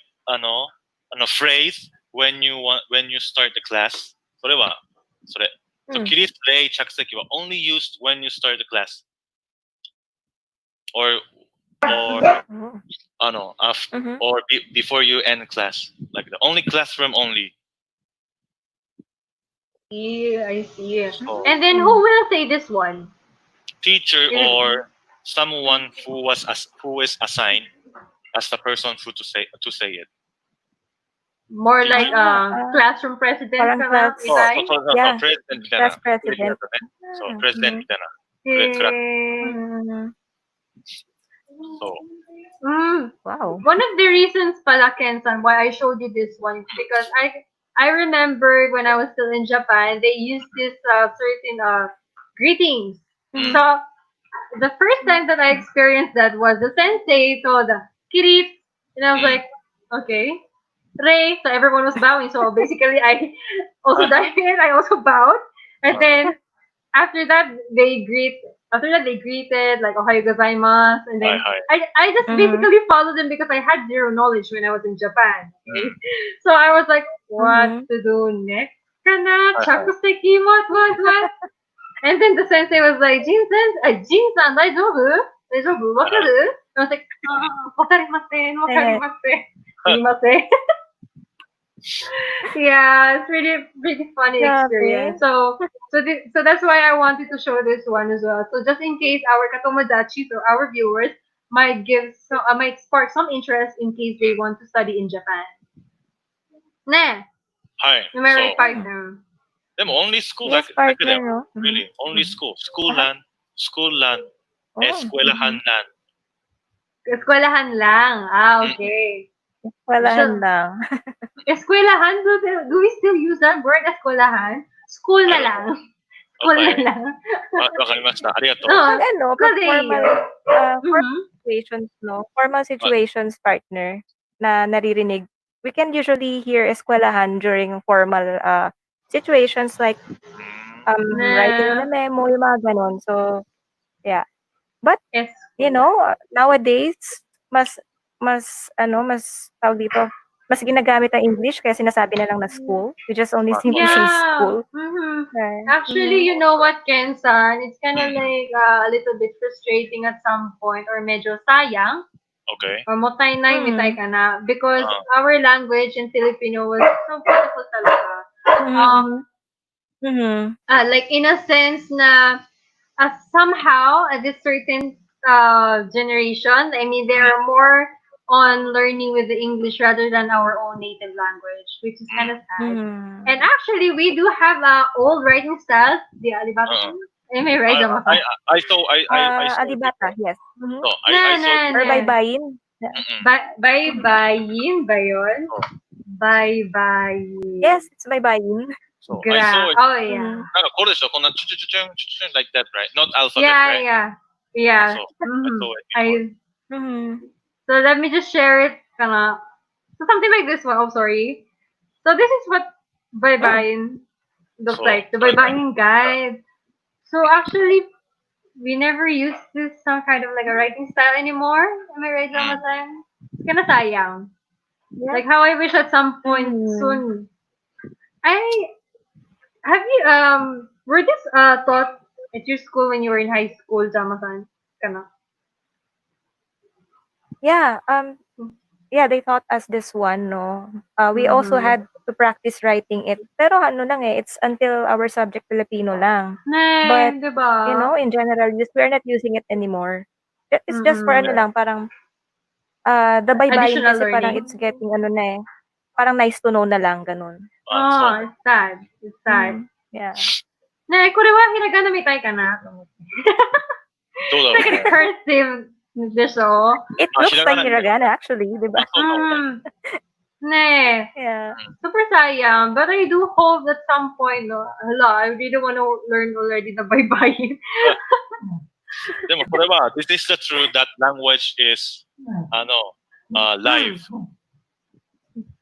phrase when you start the class. それは、それ。So, 起立、礼、着席は only used when you start the class. Or before you end class. Like the only classroom only. Yeah, I see. So, And then who will say this one? teacher or someone who is assigned as the person who to say it. More like classroom president Parang ka na, Oh, Itay? Yeah. presidentみたいな。Class president. So, president みたいな。So, Wow. One of the reasons pala, Ken-san, why I showed you this one is because I remember when I was still in Japan, they used this certain greetings. So the first time that I experienced that was the sensei told the kirit, and I was like, okay, Ray. So everyone was bowing. So basically, I also dived in. I also bowed, and then after that they greeted like ohayo gozaimasu, and then I just basically followed them because I had zero knowledge when I was in Japan. Okay? So I was like, what to do next? Kana chakuseki, what? And then the sensei was like, Jin-san, daijoubu? Daijoubu? Wakaru? I was like, wakarimasen. Sumimasen. Yeah, it's really funny experience. So that's why I wanted to show this one as well. So just in case our katomodachis or our viewers might might spark some interest in case they want to study in Japan. Ne. Am I right, partner? でも only school Yes, だけだ partner, よ。no? Really, only school. Schoolan, eskwelahan lan. Eskwelahan lang. Ah, okay. Eskwelahan lang. Eskwelahan? Do we still use that word, eskwelahan? School na lang. School na lang. わかりました。ありがとう。 Formal situations, no? Formal situations, partner, na naririnig. We can usually hear eskwelahan during formal situations like writing the memo, yung mga ganon. So, yeah. But, nowadays, mas tawag dito, mas ginagamit ang English kaya sinasabi na lang na school. You just only simply say school. Actually, you know what, Ken-san? It's kind of like a little bit frustrating at some point or medyo sayang. Okay. Or motay na, mitay ka na. Because our language in Filipino was so beautiful talaga. Like in a sense na somehow at this certain generation, I mean, they are more on learning with the English rather than our own native language, which is kind of sad. And actually, we do have old writing styles. The Alibata. Am I right, Djama-san? I saw Alibata, yes. So, I saw or baybayin. Baybayin ba yun? Baybayin. Yes, it's baybayin. So, I saw it. Oh, yeah. なんかこれでしょこんなチュチュチュチュンチュチュン like that, right? Not alphabet, right? Yeah. So, I saw it. So let me just share it. So something like this one. Oh, sorry. So this is what baybayin looks like. The baybayin guide. So actually, we never use this some kind of like a writing style anymore. Am I right, Djama-san? It's kind of sayang. Yeah. Like how I wish at some point soon. Have you were this taught at your school when you were in high school, Djama-san? Yeah, they taught us this one, no. We also had to practice writing it. Pero it's until our subject Filipino lang. But diba? in general, we're not using it anymore. It's just for parang the baybayin kasi parang it's getting parang nice to know na lang ganun. Oh, it's sad. It's sad. Yeah. Na, kurewa hiragana mitai ka na. Like a cursive. It looks like hiragana actually, diba? Ne. Yeah. Super sayang. But I do hope that some point, no, hala, I really want to learn already the bye-bye. でもこれは、this is the truth that language is, live.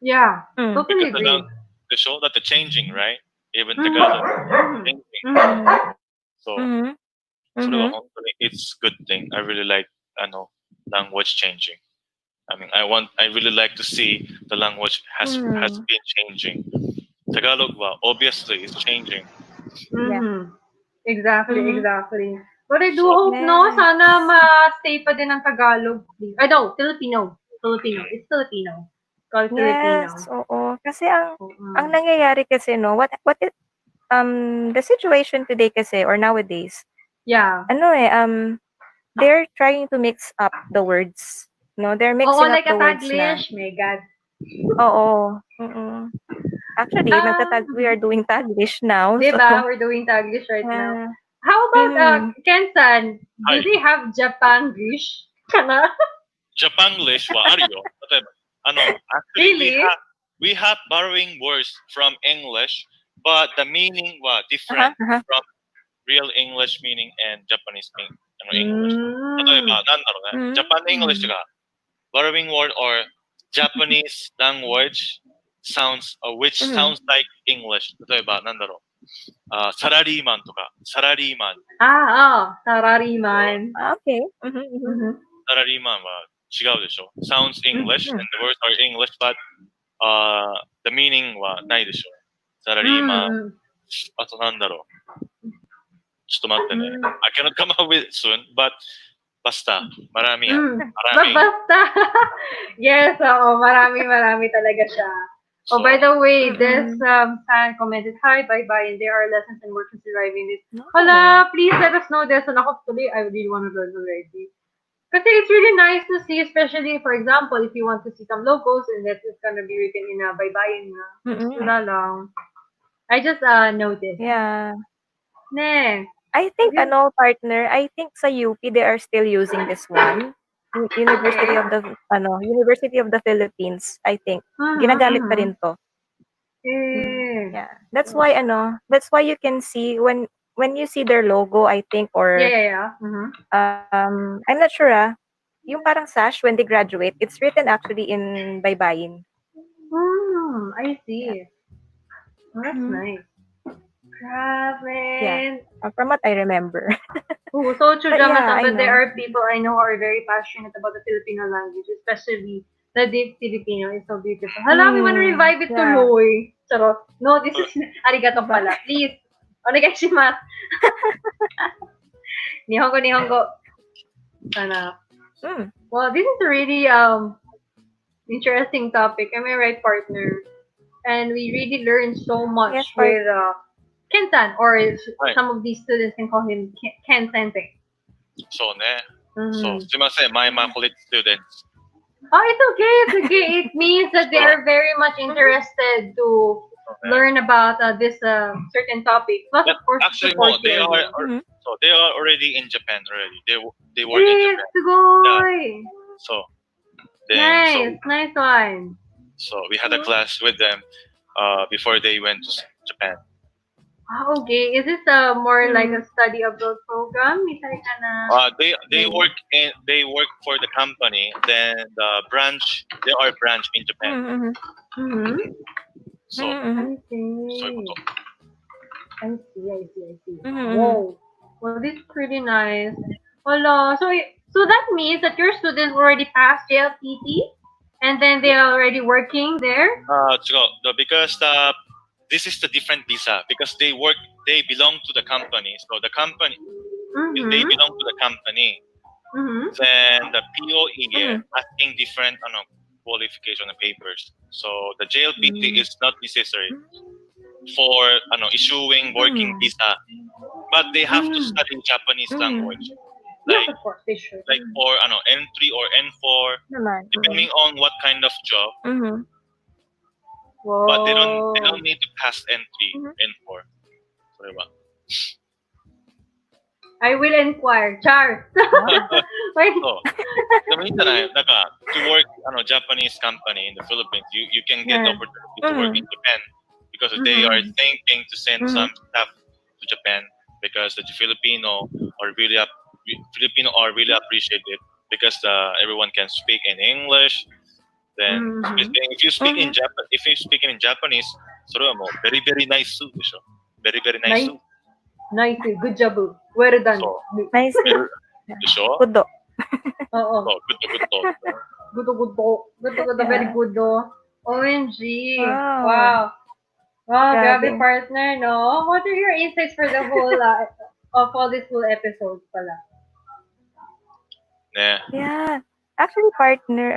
Yeah, totally Because agree. the show that the changing, right? Even Tagalog changing. So, それは本当に it's good thing. I really like, language changing. I mean, I really like to see the language has been changing. Tagalog wa obviously is changing. Exactly. But I do hope, no, sana ma-stay pa din ang Tagalog. I don't, Filipino. It's Filipino. Called Filipino. Yes, oo. Kasi ang nangyayari kasi, no, the situation today kasi, or nowadays, yeah, they're trying to mix up the words. No, they're mixing up like the a words na. Taglish. My God. Oo. Actually, we are doing Taglish now. Diba? So, We're doing Taglish right now. How about Ken-san? Do they have Japanglish? Kana? Japanglish wa ariyo. 例えば actually Really? we have borrowing words from English, but the meaning wa different from real English meaning and Japanese meaning. English. 例えばなんだろうね。Japan English が borrowing word or Japanese language sounds which sounds like English. 例えばなんだろう。サラリーマンとか、サラリーマン。サラリーマン。Okay. サラリーマンは違うでしょ。Sounds English and the words are English, but the meaning はないでしょ。サラリーマン。あとなんだろう。ちょっと待ってね。I cannot come up with it soon, but basta. Marami yan. Marami. Basta. Yes, marami talaga siya. Oh, by the way, this fan commented, hi, bye-bye, and there are lessons and workshops arriving this. Hala, please let us know this. And ako, tuloy, I really want to learn already. Kasi it's really nice to see, especially, for example, if you want to see some logos, and that is gonna be written in a bye-bye. Wala lang. I just noticed. Yeah. Ne. I think, partner, I think sa UP, they are still using this one. University of the Philippines, I think. Ginagamit pa rin to. Yeah. That's why you can see when you see their logo, I think, or I'm not sure yung parang sash when they graduate, it's written actually in baybayin. I see. Yeah. That's nice. Grabe. Yeah. From what I remember. So true, Djama-san, but there know. are people I know who are very passionate about the Filipino language, especially the deep Filipino is so beautiful. Hala, we want to revive it tuloy. Charot. No, this is ArigaTalk pala. Please. Onegaishimasu. Nihongo. Sana. Well, this is a really interesting topic. Am I right, partner? And we really learned so much with Ken-san, or some of these students can call him Ken-Sensei. そうね。そう、すいません、my college students. Oh, it's okay. It means that they are very much interested to learn about this certain topic. Plus, of course, actually, no, they are already in Japan already. They work in Japan. Yeah. So, nice one. So we had a class with them before they went to Japan. Okay. Is this more like a study abroad program? They work for the company. Then they are branch in Japan. So, I see. Whoa. Well, this is pretty nice. Hello. So that means that your students already passed JLPT, and then they are already working there. Because this is the different visa because they belong to the company. So the company, if they belong to the company, then the POE asking different qualification papers. So the JLPT is not necessary for issuing working visa, but they have to study Japanese language. Like for N3 or N4, depending on what kind of job. But they don't need to pass N3, N4. Sorry, I will inquire. Char. Wait. So, でもいいんじゃない？なんか to work Japanese company in the Philippines, you can get the opportunity to work in Japan because they are thinking to send some staff to Japan because the Filipino are really appreciated because everyone can speak in English. Then if you speak in Japanese, それはもう very very nice でしょ。very very nice. Nice. Good job. Well done. Nice. でしょ？ Good. Oo. So, good. Good. Very good. OMG. Wow. Wow, Grabe. grabe partner, no? What are your insights for the whole, of all these whole episodes pala? Yeah. Actually, partner,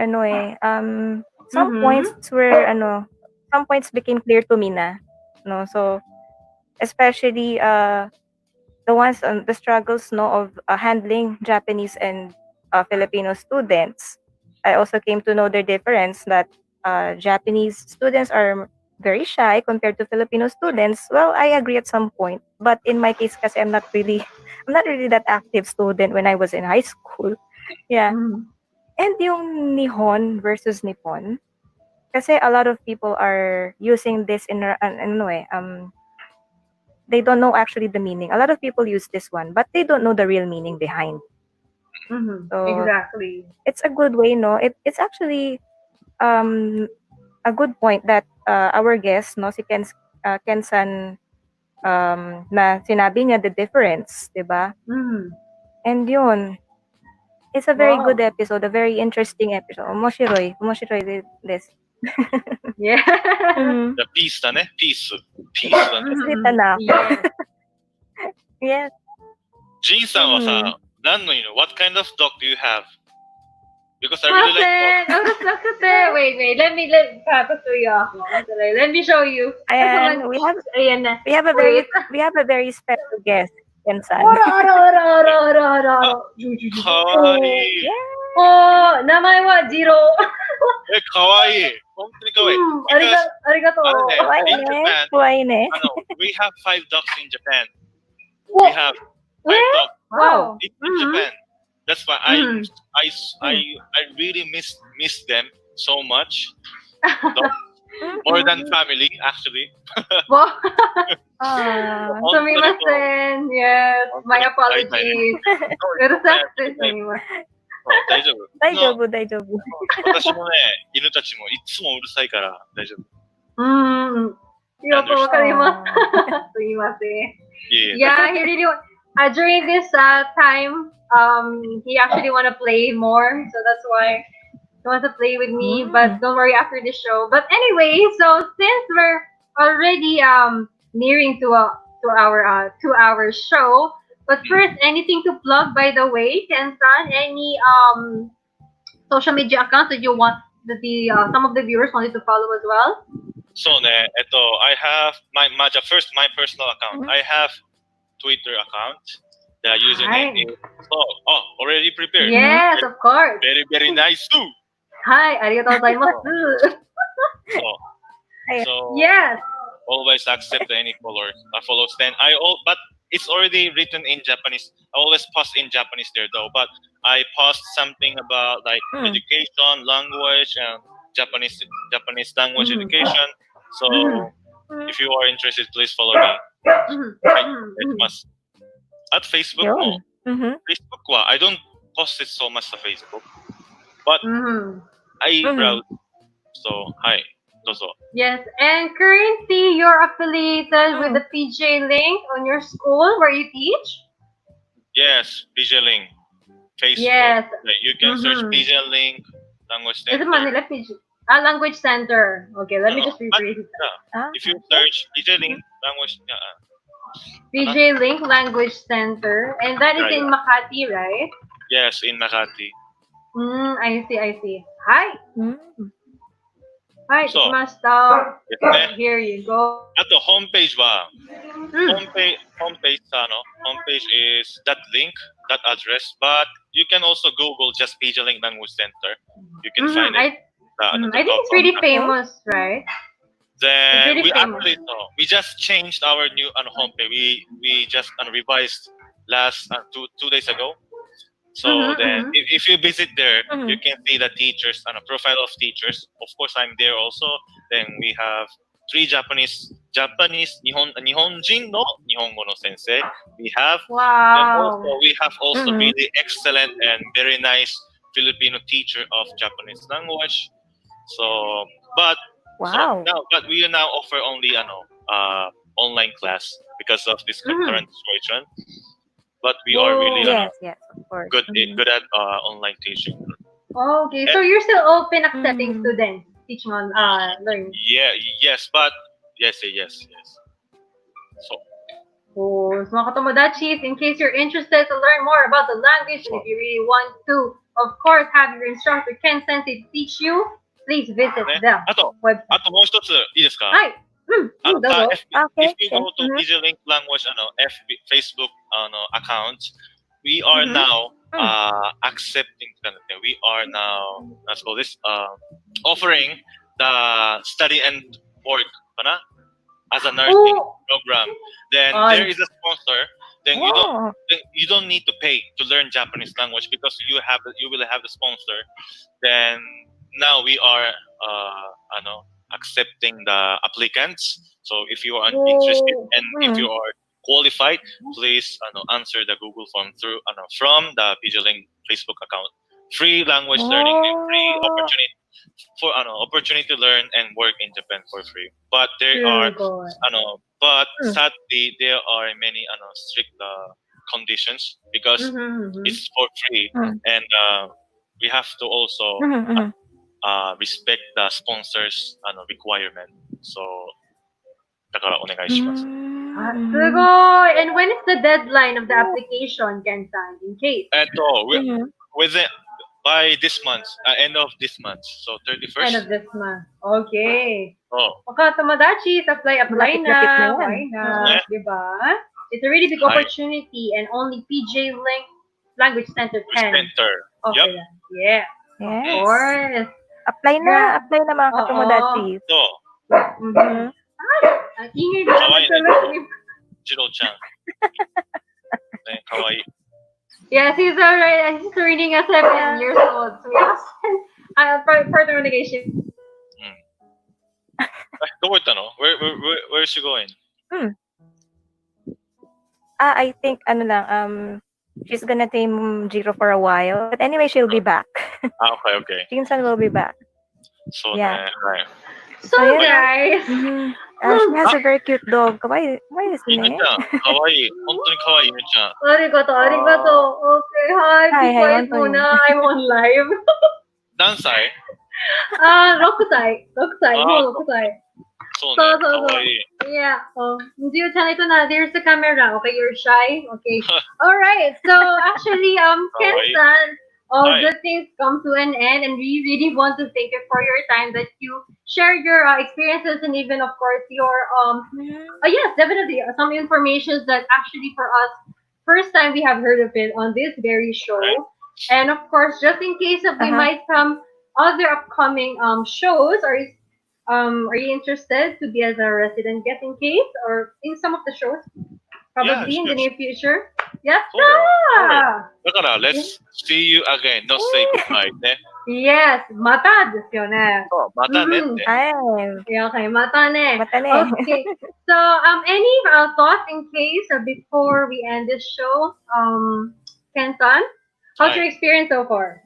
some points were, some points became clear to me na. No? So, especially, the ones on the struggles, no, of handling Japanese and Filipino students. I also came to know their difference that Japanese students are very shy compared to Filipino students. Well, I agree at some point, but in my case, kasi I'm not really that active student when I was in high school. Yeah. And yung Nihon versus Nippon, kasi a lot of people are using this in they don't know actually the meaning. A lot of people use this one, but they don't know the real meaning behind. So Exactly. it's a good way, no? It's actually a good point that our guest, no, si Ken-san, na sinabi niya the difference, diba? And yun, it's a very good episode, a very interesting episode. Omoshiroi this. Yeah. The peace だね。peace だね。Kita na. Yes. Jin さんはさ、何の犬？ What kind of dog do you have? Because I really like dogs. Wait. Let me show you. Ayan, we have a very special guest, Ken-san. Kawaii. Oh, namae wa Jiro. Kawaii. 本当に可愛い。Arigato. In Japan, we have 5 dogs in Japan. We have 5 dogs. Wow. In Japan. That's why I really miss them so much. More than family, actually. Wow. Sumimasen. Yes. My apologies. Pero sa大丈夫。大丈夫。私もね、犬たちもいつもうるさいから大丈夫。よくわかります。すみません。Yeah, he really during this time, he actually want to play more, so that's why he wants to play with me. But don't worry after the show. But anyway, so since we're already nearing to our 2-hour show. But first, anything to plug, by the way, Ken-san? Any social media accounts that you want that some of the viewers wanted to follow as well? So, I have my personal account. I have Twitter account. The username is already prepared. Yes, of course. Very very nice too. Hi, arigatou gozaimasu. So yes. Always accept any follows. Then but it's already written in Japanese. I always post in Japanese there though, but I post something about like education, language, and Japanese language education. So if you are interested, please follow me. At Facebook, Facebook I don't post it so much to Facebook, but I browse. So hi. Yes, and currently you're affiliated with the PJ Link on your school where you teach? Yes, PJ Link. Facebook. Yes. You can search PJ Link Language Center. Is it Manila PJ? Language Center. Okay, let me just rephrase it. If you search PJ Link Language PJ Link Language Center, and that is in Makati, right? Yes, in Makati. I see. Hi. Hi, so, here you go. At the homepage, homepage is that link, that address, but you can also Google just PJ Link Language Center. You can find it. I think it's really famous, right? Then we just changed our new homepage. We just revised last 2 days ago. So then, if you visit there, you can see the teachers and a profile of teachers. Of course, I'm there also. Then we have 3 Japanese Nihonjin no Nihongo no sensei. We have we have also really excellent and very nice Filipino teacher of Japanese language. So, but we now offer only online class because of this current situation. But we are really yes, of course. good at online teaching. Okay, so you're still open accepting students teaching on learning. Yes. So, mga katomodachis, in case you're interested to learn more about the language, and if you really want to, of course, have your instructor Ken-Sensei teach you, please visit them. あともう一ついいですか？はい。どうぞ。If you go to DigiLink Language Facebook account, we are now accepting. We are now offering the study and work as a nursing program. Then there is a sponsor. Then you don't need to pay to learn Japanese language because you will have a sponsor. Then now we are accepting the applicants. So if you are interested and if you are qualified, please answer the Google form from the DigiLink Facebook account. Free language learning and free opportunity to learn and work in Japan for free. But there are sadly there are many strict conditions because it's for free and we have to also respect the sponsors requirement. So だからお願いします。すごい! And when is the deadline of the application, Ken-san, in case? Within by this month, end of this month, so 31st. End of this month. Okay. Mga tomodachi, apply na. Why not? Diba? It's a really big opportunity and only PJ Link Language Center 10. Okay. Yeah. Of course. Apply na mga katomodachi. Ingay na naman Jiro-chan. Kawaii. Yes, he's alright. He's reading at 7 years old. So yes. Further negation. どこ行ったの? Where is she going? I think she's gonna tame Jiro for a while. But anyway, she'll be back. Okay. Jin-san will be back. So guys. She has a very cute dog. Kawaii desu ne. Kawaii. 本当に可愛い犬ちゃん。Arigato. Okay, hi. Be quiet muna. I'm on live. 何歳? 6歳. 6歳. そうね。可愛い。Yeah. Hindi yung ito na. There's the camera. Okay, you're shy. Okay. All right. So actually, Ken-san, all good things come to an end, and we really want to thank you for your time that you shared your experiences and even, of course, your yes, definitely some information that actually for us first time we have heard of it on this very show, and of course, just in case of we might come other upcoming shows, are you interested to be as a resident guest in case or in some of the shows? Probably in the near future. Yes. Let's see you again. Not say goodbye. Yes. Mata desu yo ne. Mata ne. Okay, mata ne. Okay. So, any thoughts in case before we end this show? Ken-san, how's your experience so far?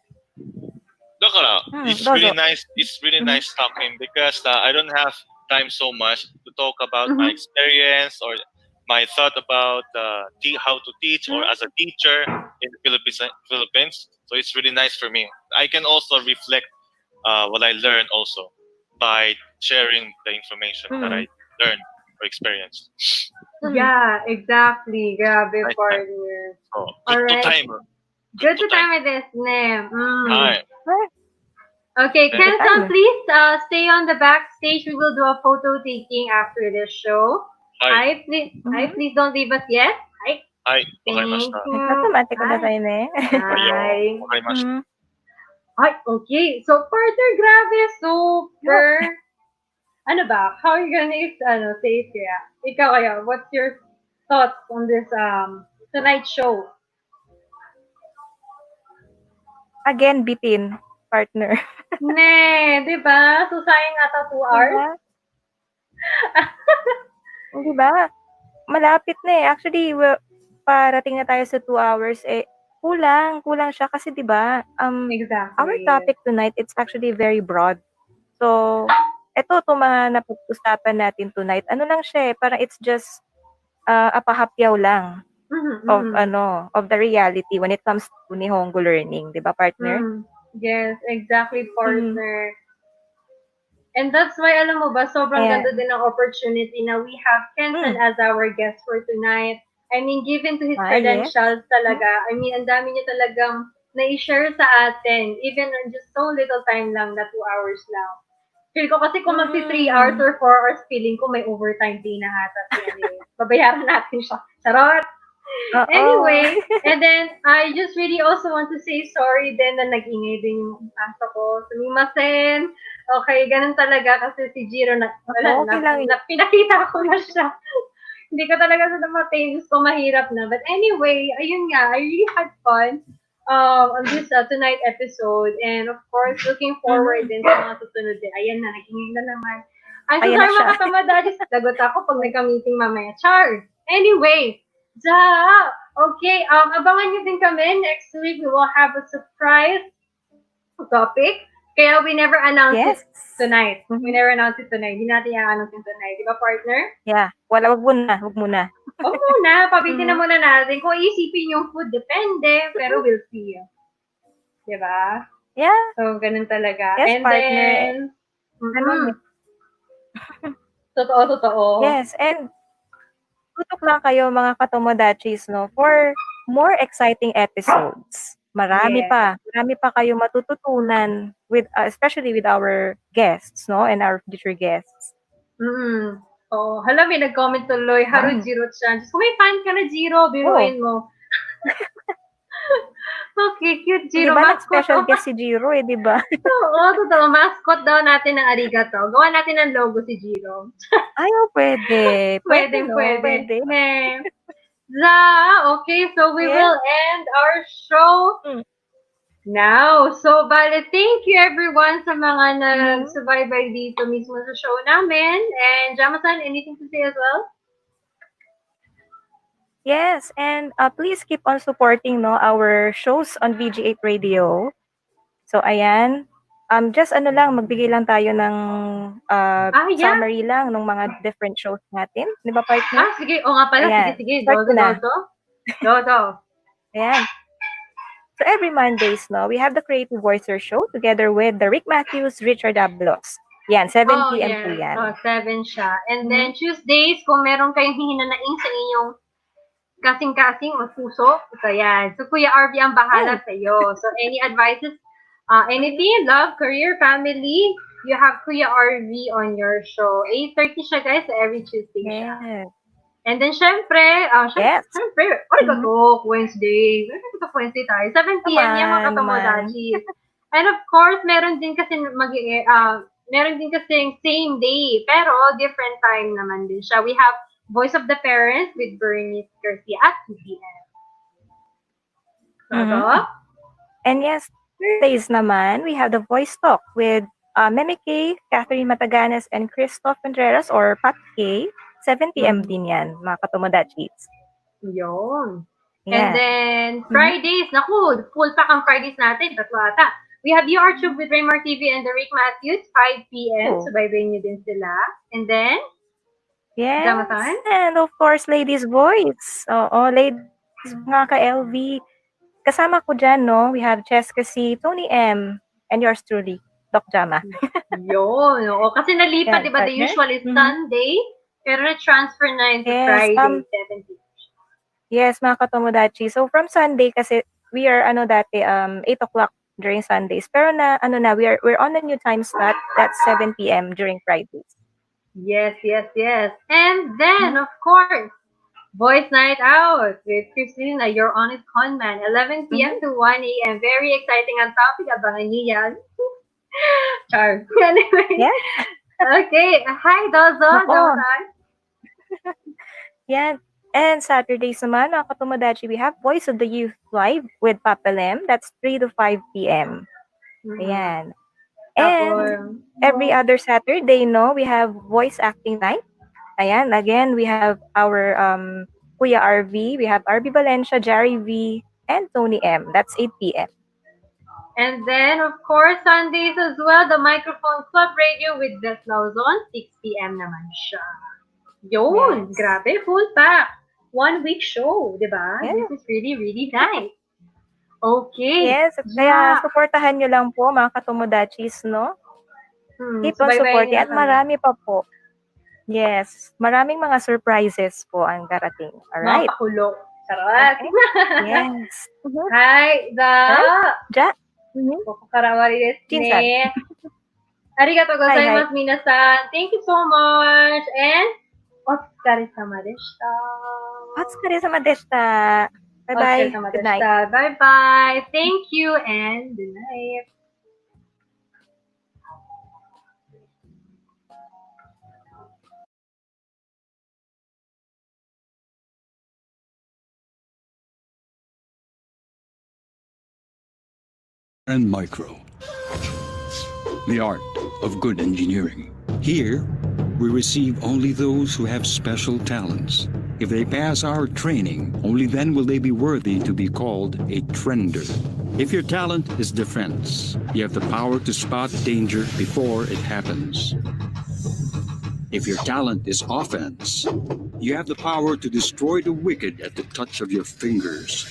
It's really nice. It's really nice talking because I don't have time so much to talk about my experience or my thought about how to teach or as a teacher in the Philippines. So it's really nice for me. I can also reflect what I learned also by sharing the information that I learned or experienced. Yeah, exactly. Grabe, partner. Good time. Good time with this name. Hi. Okay, Ken-san, please stay on the backstage. We will do a photo taking after this show. Hi, please don't leave us yet. Hi. Thank you. Hi. Okay. So, partner, grabe, super. Ano ba? How are you gonna say it kaya? Ikaw kaya, what's your thoughts on this Tonight show. Again, bitin, partner. Ne, di ba? So, sayang ata 2 hours. Di ba? Malapit na eh. Actually, parating na tayo sa 2 hours. Eh, kulang siya kasi di ba? Exactly. Our topic tonight, it's actually very broad. So, itong mga napag-usapan natin tonight, ano lang siya eh, parang it's just a pahapyaw lang of the reality when it comes to Nihongo learning, 'di ba, partner? Yes, exactly, partner. And that's why, alam mo ba, sobrang ganda din ng opportunity na we have Ken-san as our guest for tonight. I mean, given to his credentials talaga, I mean, ang dami niya talagang na-share sa atin, even in just so little time lang na 2 hours lang. Feel ko kasi kung magsi 3 hours or 4 hours, feeling ko may overtime pay na ata. Babayaran natin siya. Charot! Anyway, and then I just really also want to say sorry din na nag-ingay din yung aso ko. Sumimasen. Okay, ganun talaga kasi si Jiro pinakita ko na siya. Hindi ko talaga sa namatay. Gusto mahirap na. But anyway, ayun nga, I really had fun on this tonight episode. And of course, looking forward din sa mga susunod din. Ayan na, nag-ingay na naman. I'm so sorry mga katamad. Lagot ako pag nagka-meeting mamaya. Char! Anyway, okay, abangan nyo din kami. Next week, we will have a surprise topic. Kaya we never announce it tonight. We never announce it tonight. Hindi natin i-announce it tonight. Di ba, partner? Yeah. Wag muna. Huwag muna. Pabitin na muna natin. Kung isipin yung food, depende. Pero we'll see. Di ba? Yeah. So, ganun talaga. Yes, and partner. Then, Totoo. Yes, and tutok lang kayo mga katomodachis, no, for more exciting episodes. Marami pa kayo matututunan with especially with our guests, no, and our future guests. Oh, hala, may nag-comment tuloy, Haru Jiro-chan. Just, may fan ka na, Jiro, biruin mo. Okay, cute, Jiro. Diba nag-special guest si Jiro, di ba? Oo, totoo. Mascot daw natin ng ArigaTalk. Gawa natin ng logo si Jiro. Pwede. Pwede. Okay, so we will end our show now. So, bale, thank you everyone sa mga nag-subaybay dito mismo sa show namin. And Djama-san, anything to say as well? Yes, and please keep on supporting our shows on VG8 Radio. So, ayan. Just magbigay lang tayo ng summary lang ng mga different shows natin. Di ba, partner? Sige. O nga pala. Ayan. Sige. Go. Ayan. So, every Mondays, we have the Creative Voicer Show together with the Rick Matthews, Richard Ablos. Yan, 7 p.m. po yan. 7 siya. And then, Tuesdays, kung meron kayong hihinanaing sa inyong kasing-kasing o puso, ito yan. So, Kuya RV ang bahala sa iyo. So, any advices, anything, love, career, family, you have Kuya RV on your show. 8:30 siya, guys, every Tuesday siya. And then, syempre, Wednesday. Wednesday tayo. 7 p.m. yan, mga katomodachis. And of course, meron din kasi same day, pero different time naman din siya. We have Voice of the Parents with Bernice Garcia at 2 p.m. And yes, Thursdays naman, we have the Voice Talk with Meme K, Catherine Mataganes, and Christoph Contreras or Pat K. 7 p.m. din yan, mga katomodachis. Yun. And then, Fridays, full pack ang Fridays natin, tatlo ata. We have YouTube with Raymar TV and the Rick Matthews, 5 p.m. Subaybayin niyo din sila. And then, yes, Djama-san? And of course, Ladies' Voice. Ladies, mga ka-LV. Kasama ko dyan, we have Cheska C, Tony M, and yours truly, Doc Djama. Yun. Kasi nalipat, di ba? The usual is Sunday, pero na-transfer na into Friday, 7 p.m. Yes, mga katomodachi. So, from Sunday, kasi we are, 8 o'clock during Sundays. Pero we're on a new time slot. That's 7 p.m. during Fridays. Yes. And then, of course, Boys Night Out with Christina, your honest conman, 11 p.m. to 1 a.m. Very exciting ang topic. Abangan niyo yan. Char. Anyway. Yes. Okay. Hi, Dozo. Djama-san. Yan. And Saturdays naman, mga katomodachi, we have Voice of the Youth Live with Papa Lem. That's 3 to 5 p.m. Ayan. And every other Saturday, no, we have Voice Acting Night. Ayan, again, we have our Kuya RV, we have RV Valencia, Jerry V, and Tony M. That's 8 p.m. And then, of course, Sundays as well, the Microphone Club Radio with Beth Lauzon, 6 p.m. naman siya. Yun, Yes. grabe, full pack. 1 week show, di ba? Yeah. This is really, really nice. Okay. Yes, kaya supportahan nyo lang po, mga katomodachis, no? Keep on supporting. At marami pa po. Yes, maraming mga surprises po ang darating. Alright? Mga pakulong. Sarap. Okay. Yes. Hi, Ja. Karawari desu ne. Arigatou gozaimasu, minasan. Thank you so much. And, otsukaresama deshita. Otsukaresama deshita. Bye-bye. Good night. Bye-bye. Thank you and good night. And micro. The art of good engineering. Here, we receive only those who have special talents. If they pass our training, only then will they be worthy to be called a trender. If your talent is defense, you have the power to spot danger before it happens. If your talent is offense, you have the power to destroy the wicked at the touch of your fingers.